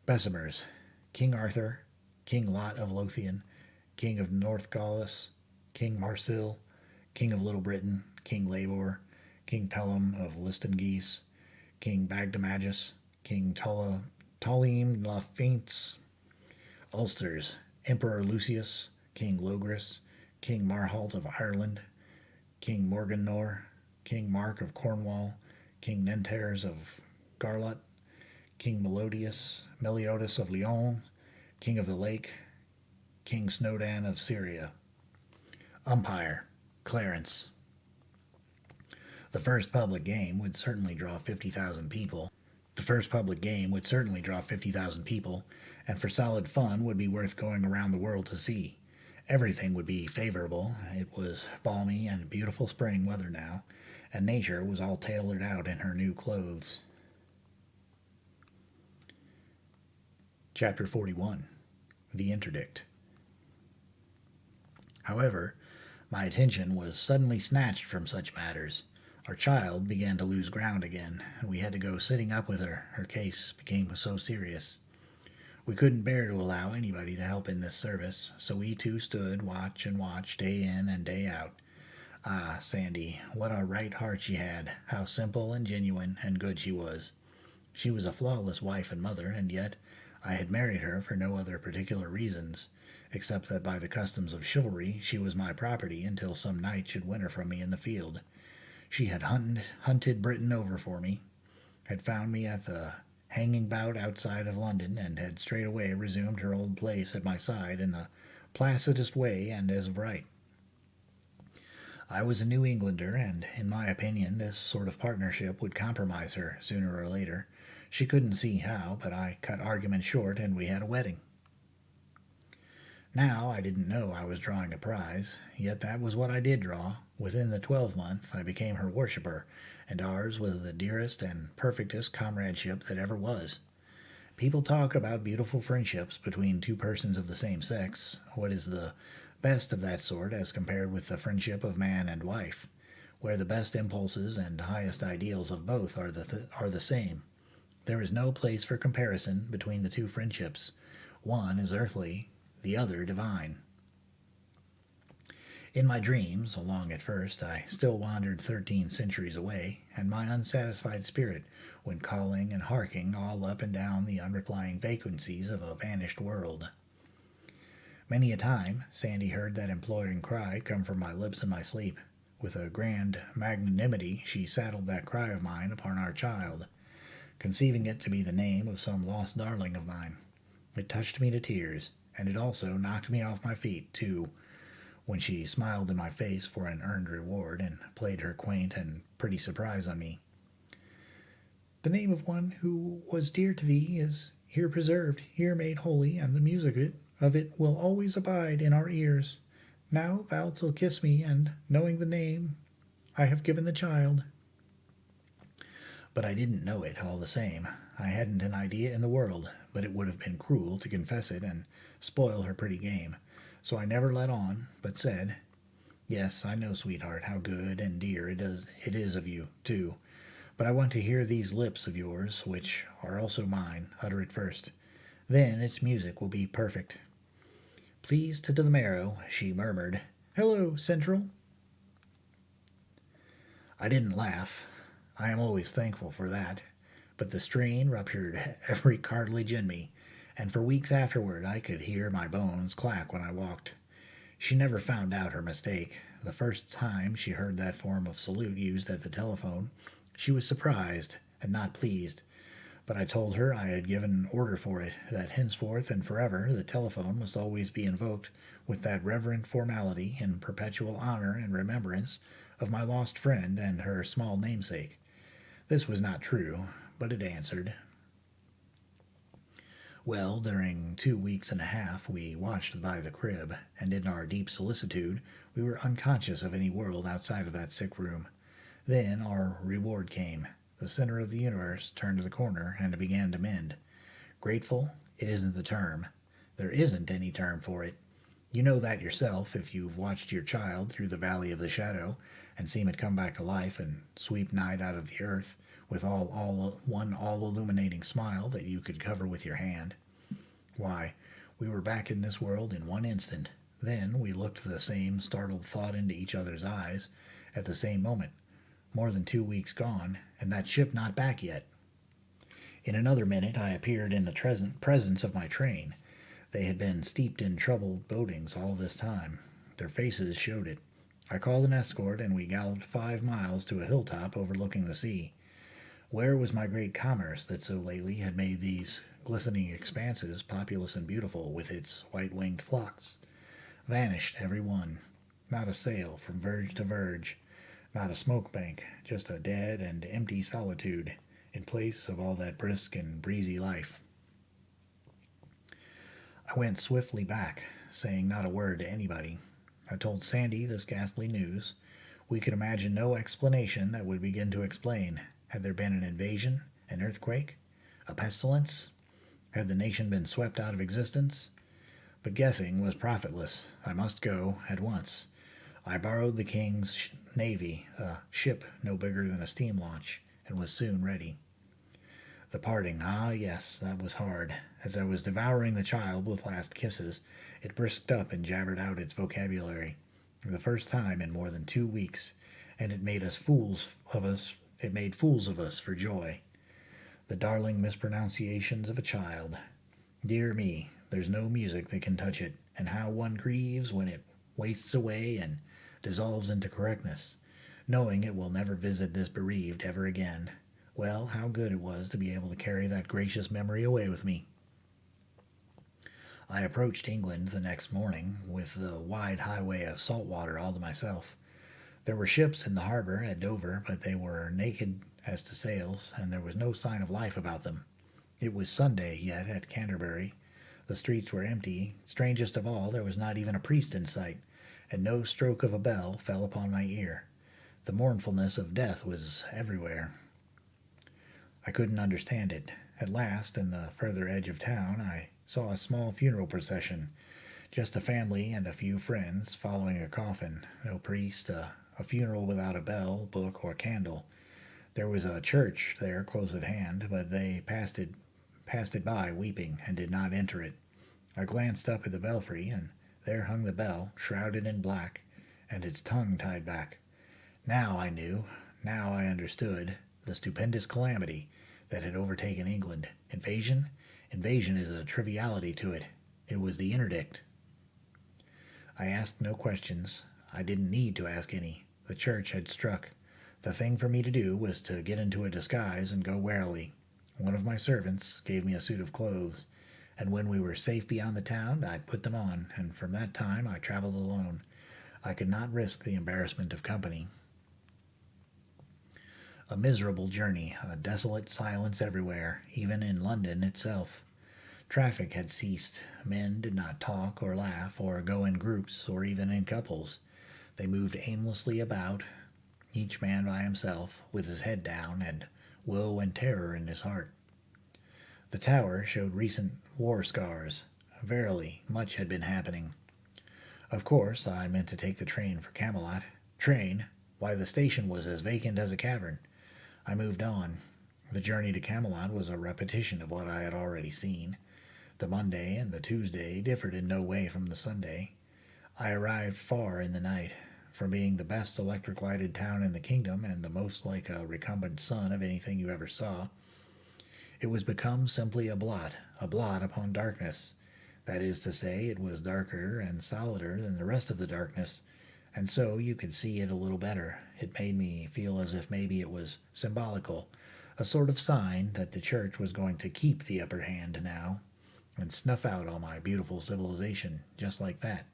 Bessemers, King Arthur, King Lot of Lothian, King of North Gaulis, King Marsil, King of Little Britain, King Labor, King Pelham of Listengeese, King Bagdemagus, King Tolim Lafince, Ulsters, Emperor Lucius, King Logris, King Marhalt of Ireland, King Morganor, King Mark of Cornwall, King Nentares of Garlot, King Meliodas of Lyon, King of the Lake, King Snowdan of Syria. Umpire, Clarence. The first public game would certainly draw 50,000 people. The first public game would certainly draw 50,000 people, and for solid fun would be worth going around the world to see. Everything would be favorable. It was balmy and beautiful spring weather now, and nature was all tailored out in her new clothes. Chapter 41. The Interdict. However, my attention was suddenly snatched from such matters. Our child began to lose ground again, and we had to go sitting up with her. Her case became so serious. We couldn't bear to allow anybody to help in this service, so we two stood watch and watch day in and day out. Ah, Sandy, what a right heart she had, how simple and genuine and good she was. She was a flawless wife and mother, and yet I had married her for no other particular reasons, except that by the customs of chivalry she was my property until some knight should win her from me in the field. She had hunted Britain over for me, had found me at the hanging bout outside of London, and had straightway resumed her old place at my side in the placidest way and as of right. I was a New Englander, and in my opinion this sort of partnership would compromise her sooner or later. She couldn't see how, but I cut argument short, and we had a wedding. Now I didn't know I was drawing a prize, yet that was what I did draw. Within the 12-month I became her worshipper, and ours was the dearest and perfectest comradeship that ever was. People talk about beautiful friendships between two persons of the same sex. What is the best of that sort as compared with the friendship of man and wife, where the best impulses and highest ideals of both are the same? There is no place for comparison between the two friendships. One is earthly, the other divine. In my dreams, along at first, I still wandered 13 centuries away, and my unsatisfied spirit went calling and harking all up and down the unreplying vacancies of a vanished world. Many a time Sandy heard that imploring cry come from my lips in my sleep. With a grand magnanimity she saddled that cry of mine upon our child, conceiving it to be the name of some lost darling of mine. It touched me to tears, and it also knocked me off my feet, too, when she smiled in my face for an earned reward, and played her quaint and pretty surprise on me. The name of one who was dear to thee is here preserved, here made holy, and the music of it will always abide in our ears. Now thou wilt kiss me, and, knowing the name, I have given the child. But I didn't know it, all the same. I hadn't an idea in the world, but it would have been cruel to confess it and spoil her pretty game. So I never let on, but said, "Yes, I know, sweetheart, how good and dear it is of you, too. But I want to hear these lips of yours, which are also mine, utter it first. Then its music will be perfect." Pleased to the marrow, she murmured, "Hello, Central." I didn't laugh. I am always thankful for that. But the strain ruptured every cartilage in me, and for weeks afterward I could hear my bones clack when I walked. She never found out her mistake. The first time she heard that form of salute used at the telephone, she was surprised and not pleased. But I told her I had given an order for it, that henceforth and forever the telephone must always be invoked with that reverent formality in perpetual honor and remembrance of my lost friend and her small namesake. This was not true, but it answered. Well, during 2 weeks and a half we watched by the crib, and in our deep solicitude we were unconscious of any world outside of that sick room. Then our reward came. The center of the universe turned the corner and began to mend. Grateful? It isn't the term. There isn't any term for it. You know that yourself if you've watched your child through the valley of the shadow and seen it come back to life and sweep night out of the earth with one all illuminating smile that you could cover with your hand. Why, we were back in this world in one instant. Then we looked the same startled thought into each other's eyes at the same moment. More than 2 weeks gone, and that ship not back yet. In another minute I appeared in the presence of my train. They had been steeped in troubled bodings all this time. Their faces showed it. I called an escort, and we galloped 5 miles to a hilltop overlooking the sea. Where was my great commerce that so lately had made these glistening expanses populous and beautiful with its white-winged flocks? Vanished every one. Not a sail from verge to verge. Not a smoke bank, just a dead and empty solitude in place of all that brisk and breezy life. I went swiftly back, saying not a word to anybody. I told Sandy this ghastly news. We could imagine no explanation that would begin to explain. Had there been an invasion, an earthquake, a pestilence? Had the nation been swept out of existence? But guessing was profitless. I must go at once. I borrowed the king's navy, a ship no bigger than a steam launch, and was soon ready. The parting, ah yes, that was hard. As I was devouring the child with last kisses, it brisked up and jabbered out its vocabulary, for the first time in more than 2 weeks, and it made fools of us for joy. The darling mispronunciations of a child. Dear me, there's no music that can touch it, and how one grieves when it wastes away and dissolves into correctness, knowing it will never visit this bereaved ever again. Well, how good it was to be able to carry that gracious memory away with me. I approached England the next morning with the wide highway of salt water all to myself. There were ships in the harbor at Dover, but they were naked as to sails, and there was no sign of life about them. It was Sunday yet at Canterbury. The streets were empty. Strangest of all, there was not even a priest in sight, and no stroke of a bell fell upon my ear. The mournfulness of death was everywhere. I couldn't understand it. At last, in the further edge of town, I saw a small funeral procession. Just a family and a few friends following a coffin. No priest, a funeral without a bell, book, or candle. There was a church there close at hand, but they passed it by weeping, and did not enter it. I glanced up at the belfry, and there hung the bell, shrouded in black, and its tongue tied back. Now I knew, now I understood, the stupendous calamity that had overtaken England. Invasion? Invasion is a triviality to it. It was the interdict. I asked no questions. I didn't need to ask any. The church had struck. The thing for me to do was to get into a disguise and go warily. One of my servants gave me a suit of clothes, and when we were safe beyond the town, I put them on, and from that time I traveled alone. I could not risk the embarrassment of company. A miserable journey, a desolate silence everywhere, even in London itself. Traffic had ceased. Men did not talk or laugh or go in groups or even in couples. They moved aimlessly about, each man by himself, with his head down and woe and terror in his heart. The tower showed recent war scars. Verily, much had been happening. Of course, I meant to take the train for Camelot. Train? Why, the station was as vacant as a cavern. I moved on. The journey to Camelot was a repetition of what I had already seen. The Monday and the Tuesday differed in no way from the Sunday. I arrived far in the night. From being the best electric-lighted town in the kingdom and the most like a recumbent sun of anything you ever saw, it was become simply a blot upon darkness. That is to say, it was darker and solider than the rest of the darkness, and so you could see it a little better. It made me feel as if maybe it was symbolical, a sort of sign that the church was going to keep the upper hand now, and snuff out all my beautiful civilization, just like that.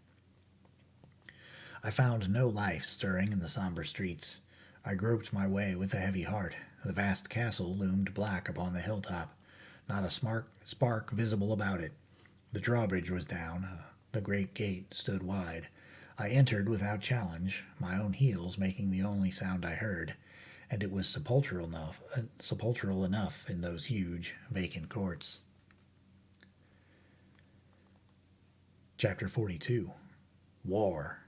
I found no life stirring in the somber streets. I groped my way with a heavy heart. The vast castle loomed black upon the hilltop, not a spark visible about it. The drawbridge was down. The great gate stood wide. I entered without challenge, my own heels making the only sound I heard, and it was sepulchral enough in those huge, vacant courts. Chapter 42. War.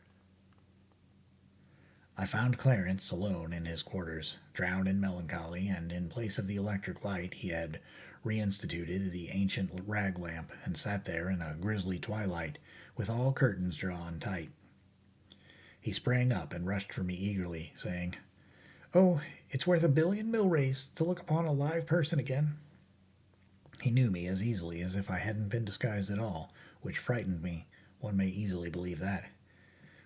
I found Clarence alone in his quarters, drowned in melancholy, and in place of the electric light he had reinstituted the ancient rag lamp, and sat there in a grisly twilight, with all curtains drawn tight. He sprang up and rushed for me eagerly, saying, "Oh, it's worth $1 billion mill race to look upon a live person again." He knew me as easily as if I hadn't been disguised at all, which frightened me. One may easily believe that.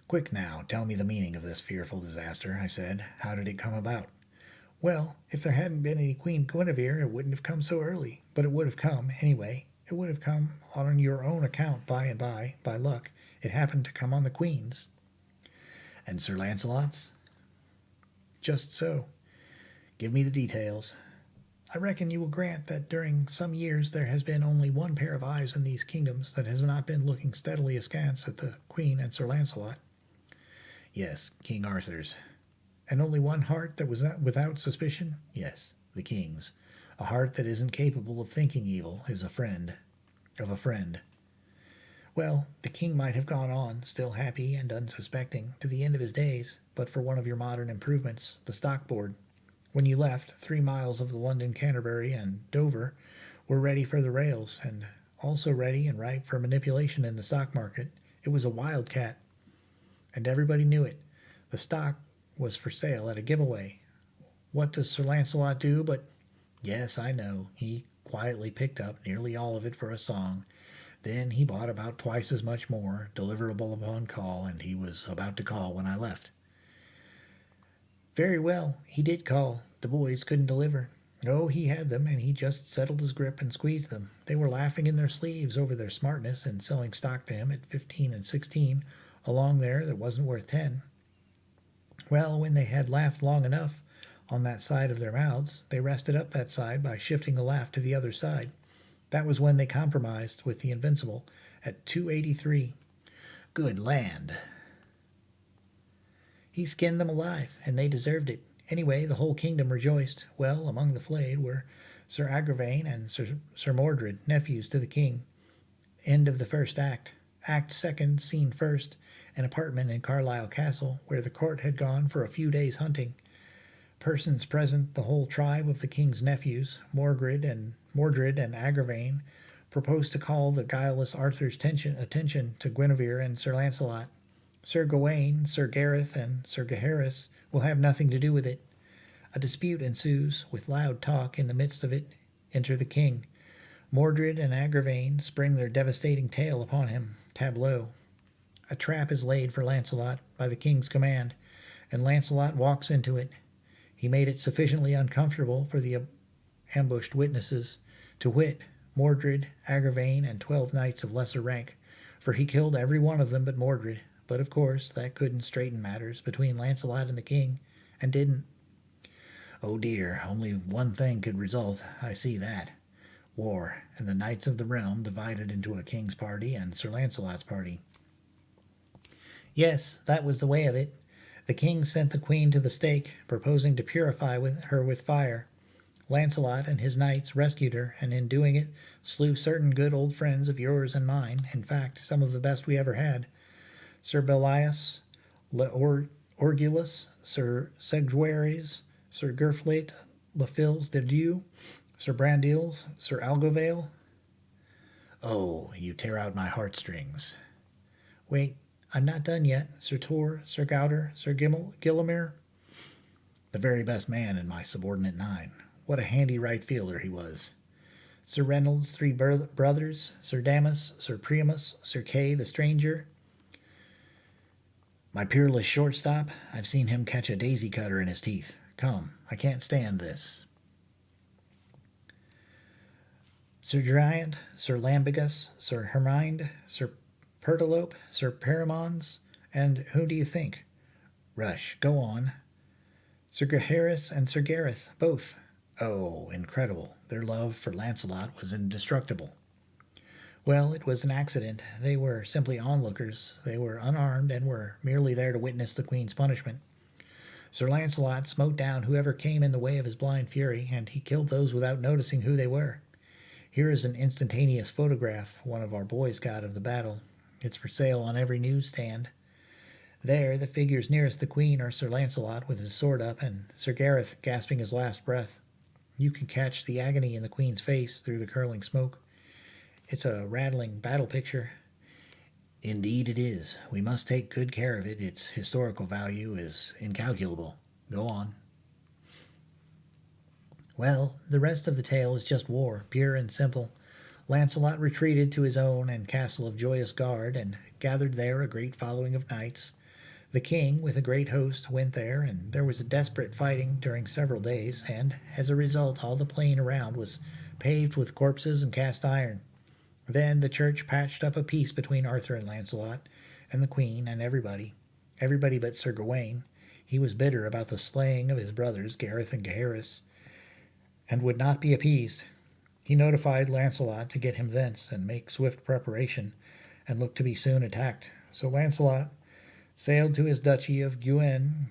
"Quick now, tell me the meaning of this fearful disaster," I said. "How did it come about?" "Well, if there hadn't been any Queen Guinevere, it wouldn't have come so early. But it would have come, anyway. It would have come on your own account by and by luck. It happened to come on the Queen's." "And Sir Launcelot's?" "Just so." "Give me the details." "I reckon you will grant that during some years there has been only one pair of eyes in these kingdoms that has not been looking steadily askance at the Queen and Sir Launcelot." "Yes, King Arthur's." "And only one heart that was without suspicion?" "Yes, the king's. A heart that isn't capable of thinking evil is a friend of a friend." "Well, the king might have gone on, still happy and unsuspecting, to the end of his days, but for one of your modern improvements, the stock board. When you left, 3 miles of the London, Canterbury, and Dover were ready for the rails, and also ready and ripe for manipulation in the stock market. It was a wildcat, and everybody knew it. The stock was for sale at a giveaway. What does Sir Launcelot do but—" "Yes, I know. He quietly picked up nearly all of it for a song. Then he bought about twice as much more, deliverable upon call, and he was about to call when I left." "Very well, he did call. The boys couldn't deliver. Oh, he had them, and he just settled his grip and squeezed them. They were laughing in their sleeves over their smartness and selling stock to him at 15 and 16 along there that wasn't worth 10. Well, when they had laughed long enough on that side of their mouths, they rested up that side by shifting the laugh to the other side. That was when they compromised with the Invincible at 283. "Good land!" "He skinned them alive, and they deserved it. Anyway, the whole kingdom rejoiced. Well, among the flayed were Sir Agravaine and Sir Mordred, nephews to the king. End of the first act. Act second, scene first, an apartment in Carlisle Castle, where the court had gone for a few days' hunting. Persons present, the whole tribe of the king's nephews, Mordred and Agravaine, proposed to call the guileless Arthur's attention to Guinevere and Sir Launcelot. Sir Gawain, Sir Gareth, and Sir Gaheris will have nothing to do with it. A dispute ensues, with loud talk. In the midst of it enter the king. Mordred and Agravaine spring their devastating tale upon him. Tableau. A trap is laid for Launcelot by the king's command, and Launcelot walks into it. He made it sufficiently uncomfortable for the ambushed witnesses, to wit, Mordred, Agravaine, and 12 knights of lesser rank, for he killed every one of them but Mordred. But of course that couldn't straighten matters between Launcelot and the king, and didn't. Oh dear, only one thing could result, I see that. War, and the knights of the realm divided into a king's party and Sir Launcelot's party." "Yes, that was the way of it. The king sent the queen to the stake, proposing to purify her with fire. Launcelot and his knights rescued her, and in doing it slew certain good old friends of yours and mine, in fact, some of the best we ever had. Sir Belias, Orgulus, Sir Segwarides, Sir Gerflate, Lafils de Dieu, Sir Brandiles, Sir Algovale." "Oh, you tear out my heartstrings." "Wait, I'm not done yet. Sir Tor, Sir Gauter, Sir Gillimer." "The very best man in my subordinate 9. What a handy right fielder he was." "Sir Reynolds' 3 brothers, Sir Damas, Sir Priamus, Sir Kay the stranger." "My peerless shortstop. I've seen him catch a daisy cutter in his teeth. Come, I can't stand this." "Sir Geraint, Sir Lambegus, Sir Hermind, Sir Pertolope, Sir Perimons, And who do you think? Rush, go on. Sir Gaheris and Sir Gareth, both. Oh, incredible. Their love for Lancelot was indestructible. Well, it was an accident. They were simply onlookers. They were unarmed and were merely there to witness the Queen's punishment. Sir Launcelot smote down whoever came in the way of his blind fury, and he killed those without noticing who they were. Here is an instantaneous photograph one of our boys got of the battle. It's for sale on every newsstand. There, the figures nearest the Queen are Sir Launcelot with his sword up, and Sir Gareth gasping his last breath. You can catch the agony in the Queen's face through the curling smoke. It's a rattling battle picture. Indeed it is. We must take good care of it. Its historical value is incalculable. Go on. Well, the rest of the tale is just war, pure and simple. Lancelot retreated to his own and castle of Joyous Gard, and gathered there a great following of knights. The king, with a great host, went there, and there was a desperate fighting during several days, and as a result all the plain around was paved with corpses and cast iron. Then the church patched up a peace between Arthur and Lancelot, and the Queen, and everybody but Sir Gawain. He was bitter about the slaying of his brothers, Gareth and Gaheris, and would not be appeased. He notified Lancelot to get him thence, and make swift preparation, and looked to be soon attacked. So Lancelot sailed to his duchy of Guienne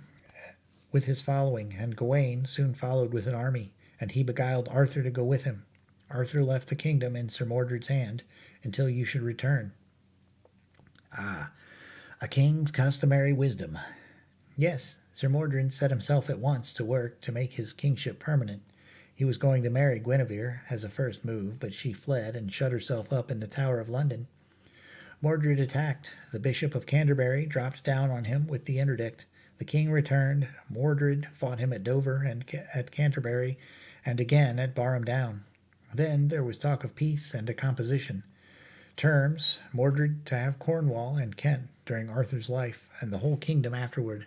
with his following, and Gawain soon followed with an army, and he beguiled Arthur to go with him. Arthur left the kingdom in Sir Mordred's hand until you should return. Ah, a king's customary wisdom. Yes, Sir Mordred set himself at once to work to make his kingship permanent. He was going to marry Guinevere as a first move, but she fled and shut herself up in the Tower of London. Mordred attacked. The Bishop of Canterbury dropped down on him with the interdict. The king returned. Mordred fought him at Dover and at Canterbury, and again at Barham Down. Then there was talk of peace and a composition. Terms, Mordred to have Cornwall and Kent during Arthur's life, and the whole kingdom afterward.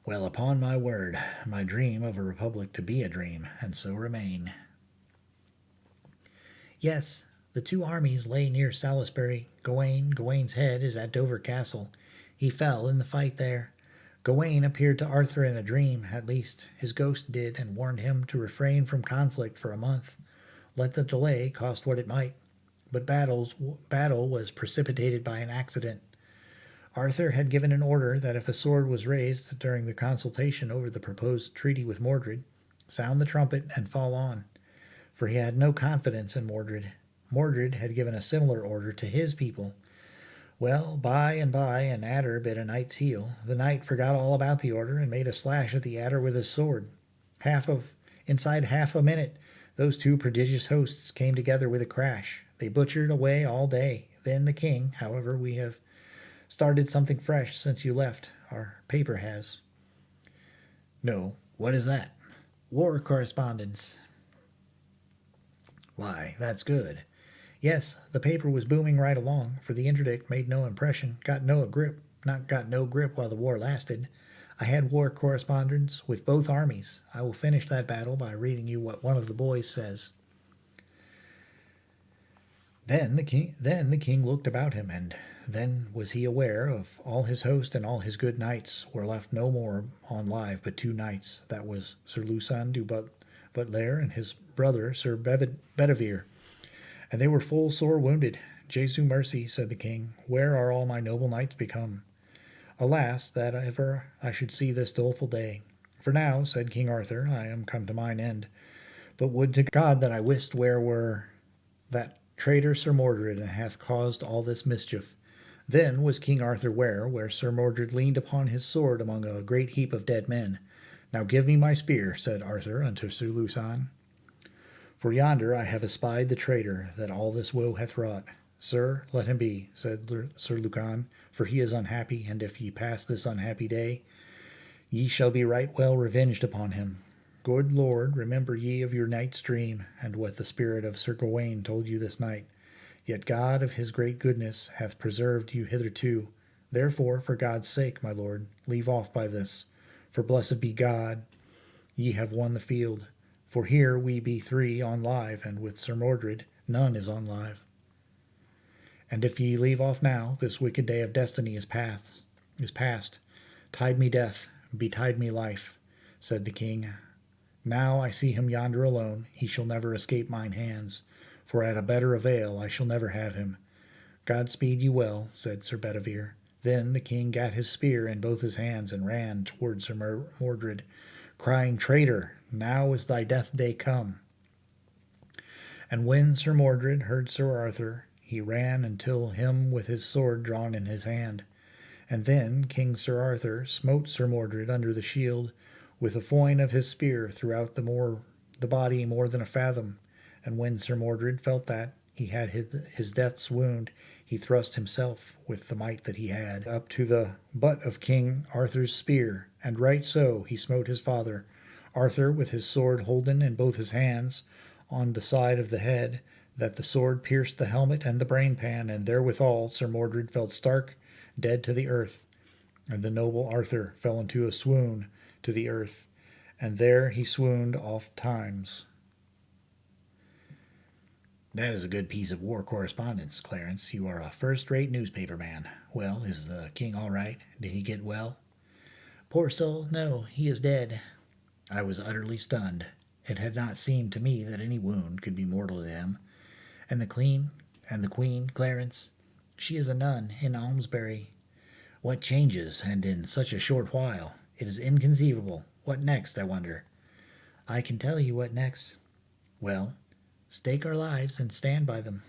Well, upon my word, my dream of a republic to be a dream, and so remain. Yes, the two armies lay near Salisbury. Gawain's head is at Dover Castle. He fell in the fight there. Gawain appeared to Arthur in a dream, at least his ghost did, and warned him to refrain from conflict for a month, let the delay cost what it might. But battle was precipitated by an accident. Arthur had given an order that if a sword was raised during the consultation over the proposed treaty with Mordred, sound the trumpet and fall on, for he had no confidence in Mordred. Mordred had given a similar order to his people. Well, by and by an adder bit a knight's heel. The knight forgot all about the order and made a slash at the adder with his sword. Inside half a minute, those two prodigious hosts came together with a crash. They butchered away all day. Then the king, however, we have started something fresh since you left. Our paper has. No, what is that? War correspondence. Why, that's good. Yes, the paper was booming right along, for the interdict made no impression, got no grip while the war lasted. I had war correspondence with both armies. I will finish that battle by reading you what one of the boys says. Then the king looked about him, and then was he aware of all his host and all his good knights were left no more on live but two knights. That was Sir Lucan du Butler and his brother Sir Bedivere. And they were full sore wounded. Jesu mercy, said the king, where are all my noble knights become? Alas, that ever I should see this doleful day. For now, said King Arthur, I am come to mine end. But would to God that I wist where were that traitor Sir Mordred, and hath caused all this mischief. Then was King Arthur where Sir Mordred leaned upon his sword among a great heap of dead men. Now give me my spear, said Arthur unto Sir Lucan. For yonder I have espied the traitor that all this woe hath wrought. Sir, let him be, said Sir Lucan, for he is unhappy, and if ye pass this unhappy day, ye shall be right well revenged upon him. Good Lord, remember ye of your night's dream, and what the spirit of Sir Gawain told you this night. Yet God of his great goodness hath preserved you hitherto. Therefore, for God's sake, my lord, leave off by this. For blessed be God, ye have won the field. For here we be three on live, and with Sir Mordred none is on live. And if ye leave off now, this wicked day of destiny is past. Tide me death, betide me life, said the king. Now I see him yonder alone, he shall never escape mine hands, for at a better avail I shall never have him. God speed you well, said Sir Bedivere. Then the king gat his spear in both his hands and ran toward Sir Mordred, crying, Traitor, now is thy death day come. And when Sir Mordred heard Sir Arthur, he ran until him with his sword drawn in his hand. And then King Sir Arthur smote Sir Mordred under the shield with the foin of his spear throughout the body more than a fathom. And when Sir Mordred felt that he had his death's wound, he thrust himself with the might that he had up to the butt of King Arthur's spear, and right so he smote his father, Arthur, with his sword holden in both his hands, on the side of the head, that the sword pierced the helmet and the brain-pan, and therewithal Sir Mordred fell stark dead to the earth, and the noble Arthur fell into a swoon to the earth, and there he swooned oft times. That is a good piece of war correspondence, Clarence. You are a first-rate newspaper man. Well, is the king all right? Did he get well? Poor soul, no, he is dead. I was utterly stunned. It had not seemed to me that any wound could be mortal to him. And the queen, Clarence, she is a nun in Almesbury. What changes, and in such a short while! It is inconceivable. What next, I wonder? I can tell you what next. Well, stake our lives and stand by them.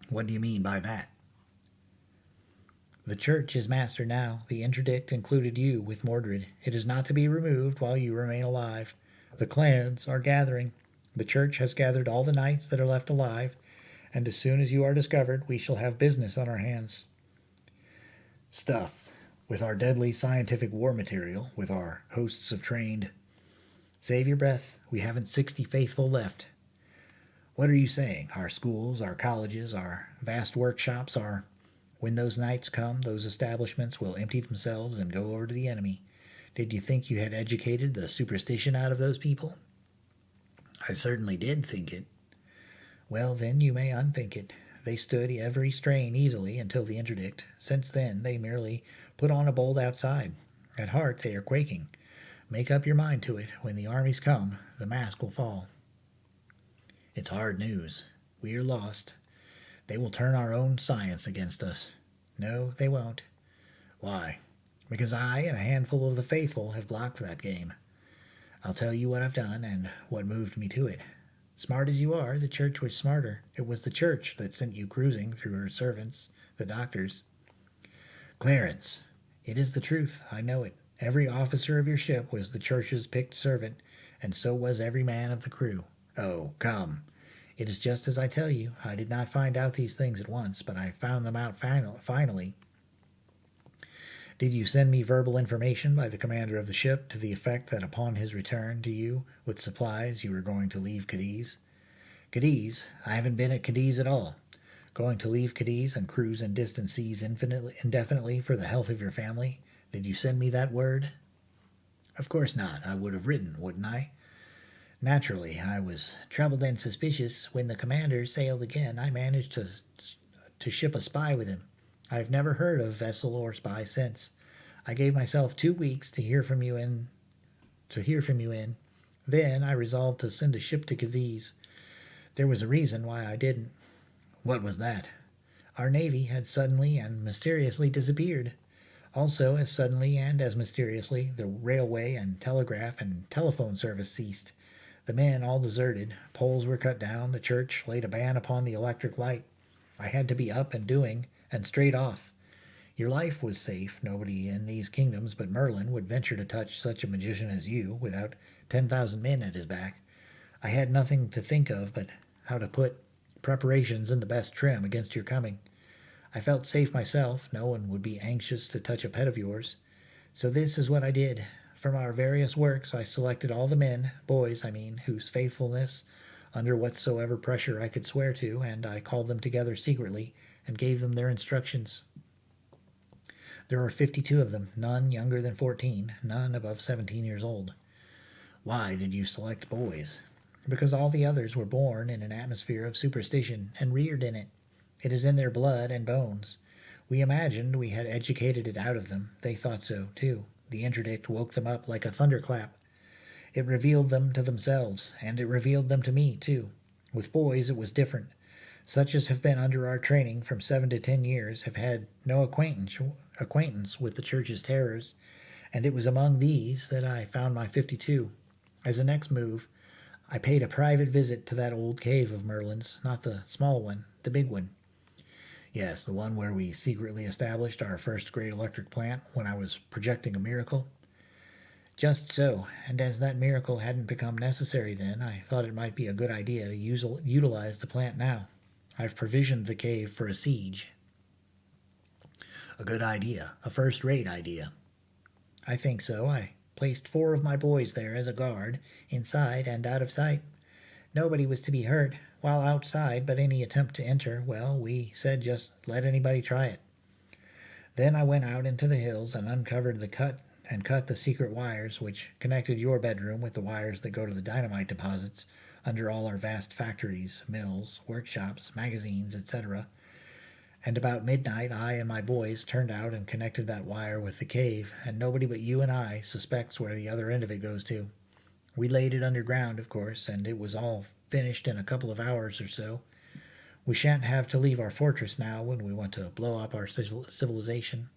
What do you mean by that? The church is master now. The interdict included you with Mordred. It is not to be removed while you remain alive. The clans are gathering. The church has gathered all the knights that are left alive, and as soon as you are discovered, we shall have business on our hands. Stuff. With our deadly scientific war material, with our hosts of trained... Save your breath. We haven't 60 faithful left. What are you saying? Our schools, our colleges, our vast workshops, when those nights come, those establishments will empty themselves and go over to the enemy. Did you think you had educated the superstition out of those people? I certainly did think it. Well, then you may unthink it. They stood every strain easily until the interdict. Since then, they merely put on a bold outside. At heart, they are quaking. Make up your mind to it. When the armies come, the mask will fall. It's hard news. We are lost. They will turn our own science against us. No, they won't. Why? Because I and a handful of the faithful have blocked that game. I'll tell you what I've done and what moved me to it. Smart as you are, the church was smarter. It was the church that sent you cruising through her servants, the doctors. Clarence, it is the truth. I know it. Every officer of your ship was the church's picked servant, and so was every man of the crew. Oh, come. It is just as I tell you. I did not find out these things at once, but I found them out finally. Did you send me verbal information by the commander of the ship to the effect that upon his return to you with supplies you were going to leave Cadiz? Cadiz? I haven't been at Cadiz at all. Going to leave Cadiz and cruise in distant seas indefinitely for the health of your family? Did you send me that word? Of course not. I would have written, wouldn't I? Naturally, I was troubled and suspicious. When the commander sailed again, I managed to ship a spy with him. I have never heard of vessel or spy since. I gave myself 2 weeks to hear from you in. Then I resolved to send a ship to Cadiz. There was a reason why I didn't. What was that? Our navy had suddenly and mysteriously disappeared. Also, as suddenly and as mysteriously, the railway and telegraph and telephone service ceased. The men all deserted. Poles were cut down. The church laid a ban upon the electric light. I had to be up and doing, and straight off. Your life was safe. Nobody in these kingdoms but Merlin would venture to touch such a magician as you without 10,000 men at his back. I had nothing to think of but how to put preparations in the best trim against your coming. I felt safe myself. No one would be anxious to touch a pet of yours. So this is what I did. From our various works I selected all the men, boys I mean, whose faithfulness, under whatsoever pressure I could swear to, and I called them together secretly and gave them their instructions. There are 52 of them, none younger than 14, none above 17 years old. Why did you select boys? Because all the others were born in an atmosphere of superstition and reared in it. It is in their blood and bones. We imagined we had educated it out of them. They thought so, too. The interdict woke them up like a thunderclap. It revealed them to themselves, and it revealed them to me, too. With boys, it was different. Such as have been under our training from 7 to 10 years have had no acquaintance with the church's terrors, and it was among these that I found my 52. As a next move, I paid a private visit to that old cave of Merlin's, not the small one, the big one. Yes, the one where we secretly established our first great electric plant when I was projecting a miracle. Just so, and as that miracle hadn't become necessary then, I thought it might be a good idea to utilize the plant now. I've provisioned the cave for a siege. A good idea, a first-rate idea. I think so. I placed 4 of my boys there as a guard, inside and out of sight. Nobody was to be hurt while outside, but any attempt to enter, well, we said just let anybody try it. Then I went out into the hills and uncovered cut the secret wires which connected your bedroom with the wires that go to the dynamite deposits under all our vast factories, mills, workshops, magazines, etc. And about midnight I and my boys turned out and connected that wire with the cave, and nobody but you and I suspects where the other end of it goes to. We laid it underground, of course, and it was all finished in a couple of hours or so. We shan't have to leave our fortress now when we want to blow up our civilization.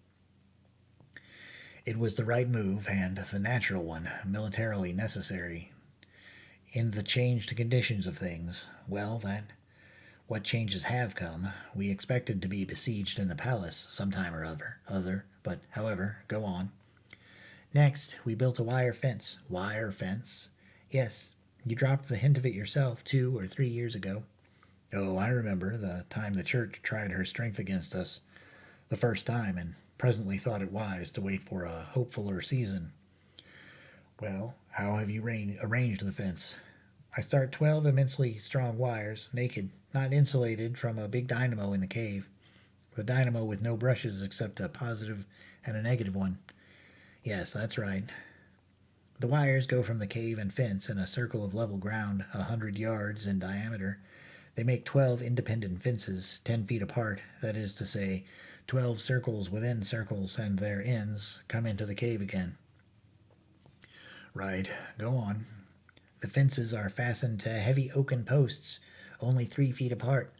It was the right move, and the natural one, militarily necessary. In the changed conditions of things, well, that what changes have come. We expected to be besieged in the palace sometime or other, but however, go on. Next, we built a wire fence. Wire fence? Yes, you dropped the hint of it yourself 2 or 3 years ago. Oh, I remember the time the church tried her strength against us the first time and presently thought it wise to wait for a hopefuller season. Well, how have you arranged the fence? I start 12 immensely strong wires, naked, not insulated, from a big dynamo in the cave. The dynamo with no brushes except a positive and a negative one. Yes, that's right. The wires go from the cave and fence in a circle of level ground 100 yards in diameter. They make 12 independent fences, 10 feet apart, that is to say, 12 circles within circles, and their ends come into the cave again. Right, go on. The fences are fastened to heavy oaken posts, only 3 feet apart,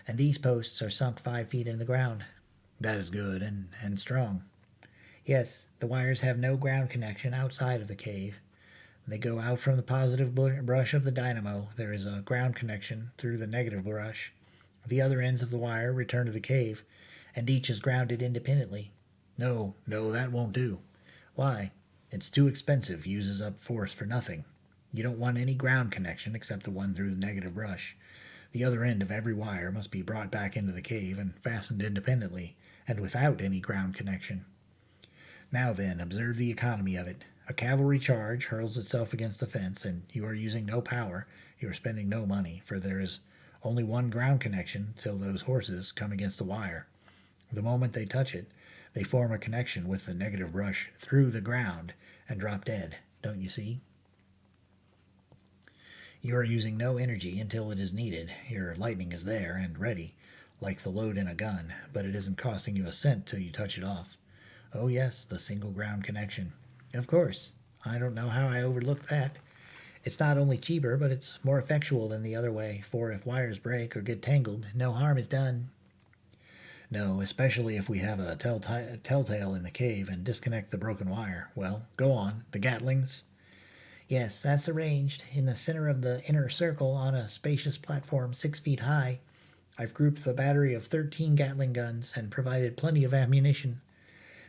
and these posts are sunk 5 feet in the ground. That is good and strong. Yes, the wires have no ground connection outside of the cave. They go out from the positive brush of the dynamo. There is a ground connection through the negative brush. The other ends of the wire return to the cave, and each is grounded independently. No, that won't do. Why? It's too expensive, uses up force for nothing. You don't want any ground connection except the one through the negative brush. The other end of every wire must be brought back into the cave and fastened independently, and without any ground connection. Now then, observe the economy of it. A cavalry charge hurls itself against the fence, and you are using no power, you are spending no money, for there is only one ground connection till those horses come against the wire. The moment they touch it, they form a connection with the negative brush through the ground and drop dead. Don't you see? You are using no energy until it is needed. Your lightning is there and ready, like the load in a gun, but it isn't costing you a cent till you touch it off. Oh yes, the single ground connection. Of course. I don't know how I overlooked that. It's not only cheaper, but it's more effectual than the other way, for if wires break or get tangled, no harm is done. No, especially if we have a telltale in the cave and disconnect the broken wire. Well, go on. The Gatlings? Yes, that's arranged. In the center of the inner circle, on a spacious platform 6 feet high, I've grouped the battery of 13 Gatling guns and provided plenty of ammunition.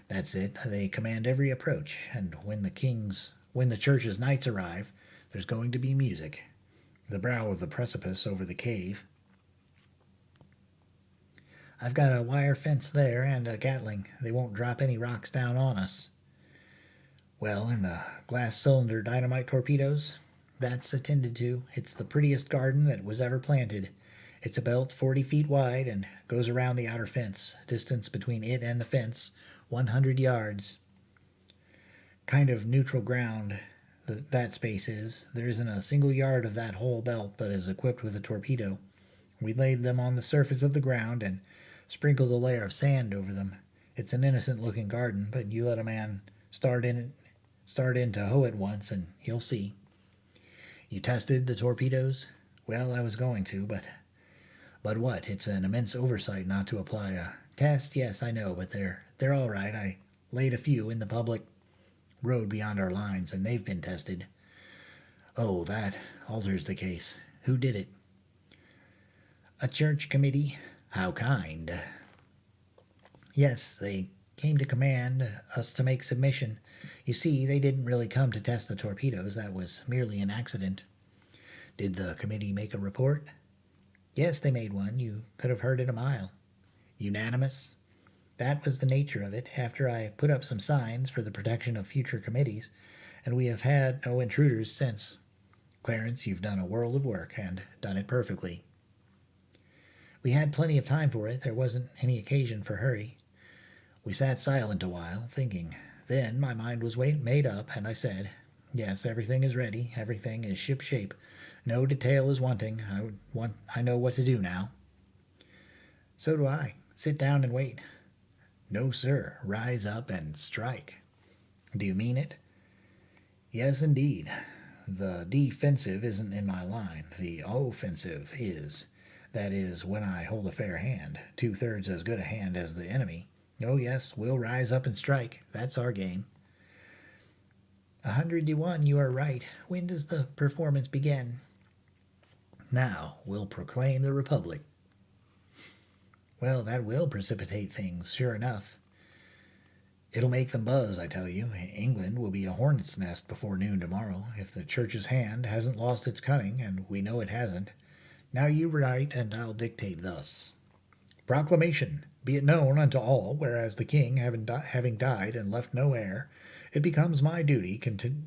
That's it. They command every approach, and when the church's knights arrive, there's going to be music. The brow of the precipice over the cave. I've got a wire fence there and a Gatling. They won't drop any rocks down on us. Well, and the glass cylinder dynamite torpedoes? That's attended to. It's the prettiest garden that was ever planted. It's a belt 40 feet wide and goes around the outer fence. Distance between it and the fence, 100 yards. Kind of neutral ground, that space is. There isn't a single yard of that whole belt but is equipped with a torpedo. We laid them on the surface of the ground and sprinkled a layer of sand over them. It's an innocent-looking garden, but you let a man start in to hoe it once, and you'll see. You tested the torpedoes? Well, I was going to, but what? It's an immense oversight not to apply a test. Yes, I know, but they're all right. I laid a few in the public road beyond our lines, and they've been tested. Oh, that alters the case. Who did it? A church committee. How kind. Yes, they came to command us to make submission. You see, they didn't really come to test the torpedoes. That was merely an accident. Did the committee make a report? Yes, they made one. You could have heard it a mile. Unanimous? That was the nature of it, after I put up some signs for the protection of future committees, and we have had no intruders since. Clarence, you've done a world of work, and done it perfectly. We had plenty of time for it. There wasn't any occasion for hurry. We sat silent a while, thinking. Then my mind was made up, and I said, yes, everything is ready. Everything is ship-shape. No detail is wanting. I know what to do now. So do I. Sit down and wait. No, sir. Rise up and strike. Do you mean it? Yes, indeed. The defensive isn't in my line. The offensive is. That is, when I hold a fair hand, 2/3 as good a hand as the enemy. Oh, yes, we'll rise up and strike. That's our game. 100-1, you are right. When does the performance begin? Now we'll proclaim the Republic. Well, that will precipitate things, sure enough. It'll make them buzz, I tell you. England will be a hornet's nest before noon tomorrow, if the Church's hand hasn't lost its cunning, and we know it hasn't. Now you write, and I'll dictate thus. Proclamation. Be it known unto all, whereas the king having died and left no heir, it becomes my duty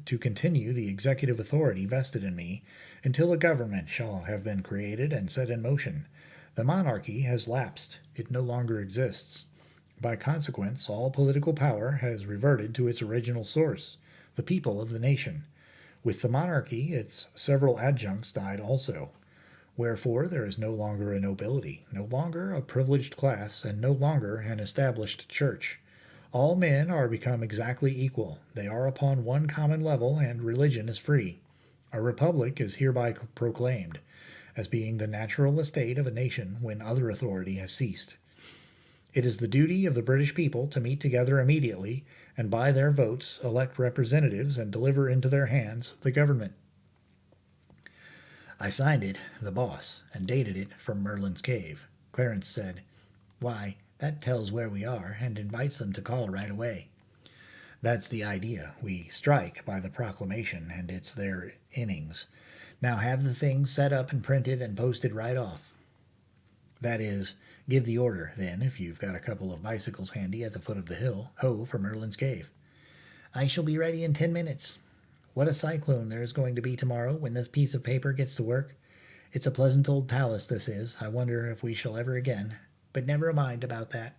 to continue the executive authority vested in me until a government shall have been created and set in motion. The monarchy has lapsed. It no longer exists. By consequence, all political power has reverted to its original source, the people of the nation. With the monarchy, its several adjuncts died also. Wherefore there is no longer a nobility, no longer a privileged class, and no longer an established church. All men are become exactly equal. They are upon one common level, and religion is free. A republic is hereby proclaimed, as being the natural estate of a nation when other authority has ceased. It is the duty of the British people to meet together immediately, and by their votes elect representatives and deliver into their hands the government. I signed it, the boss, and dated it from Merlin's cave. Clarence said, "Why, that tells where we are, and invites them to call right away." That's the idea. We strike by the proclamation, and it's their innings. Now have the things set up and printed and posted right off. That is, give the order, then, if you've got a couple of bicycles handy at the foot of the hill, ho for Merlin's cave. I shall be ready in 10 minutes. What a cyclone there is going to be tomorrow when this piece of paper gets to work. It's a pleasant old palace, this is. I wonder if we shall ever again. But never mind about that.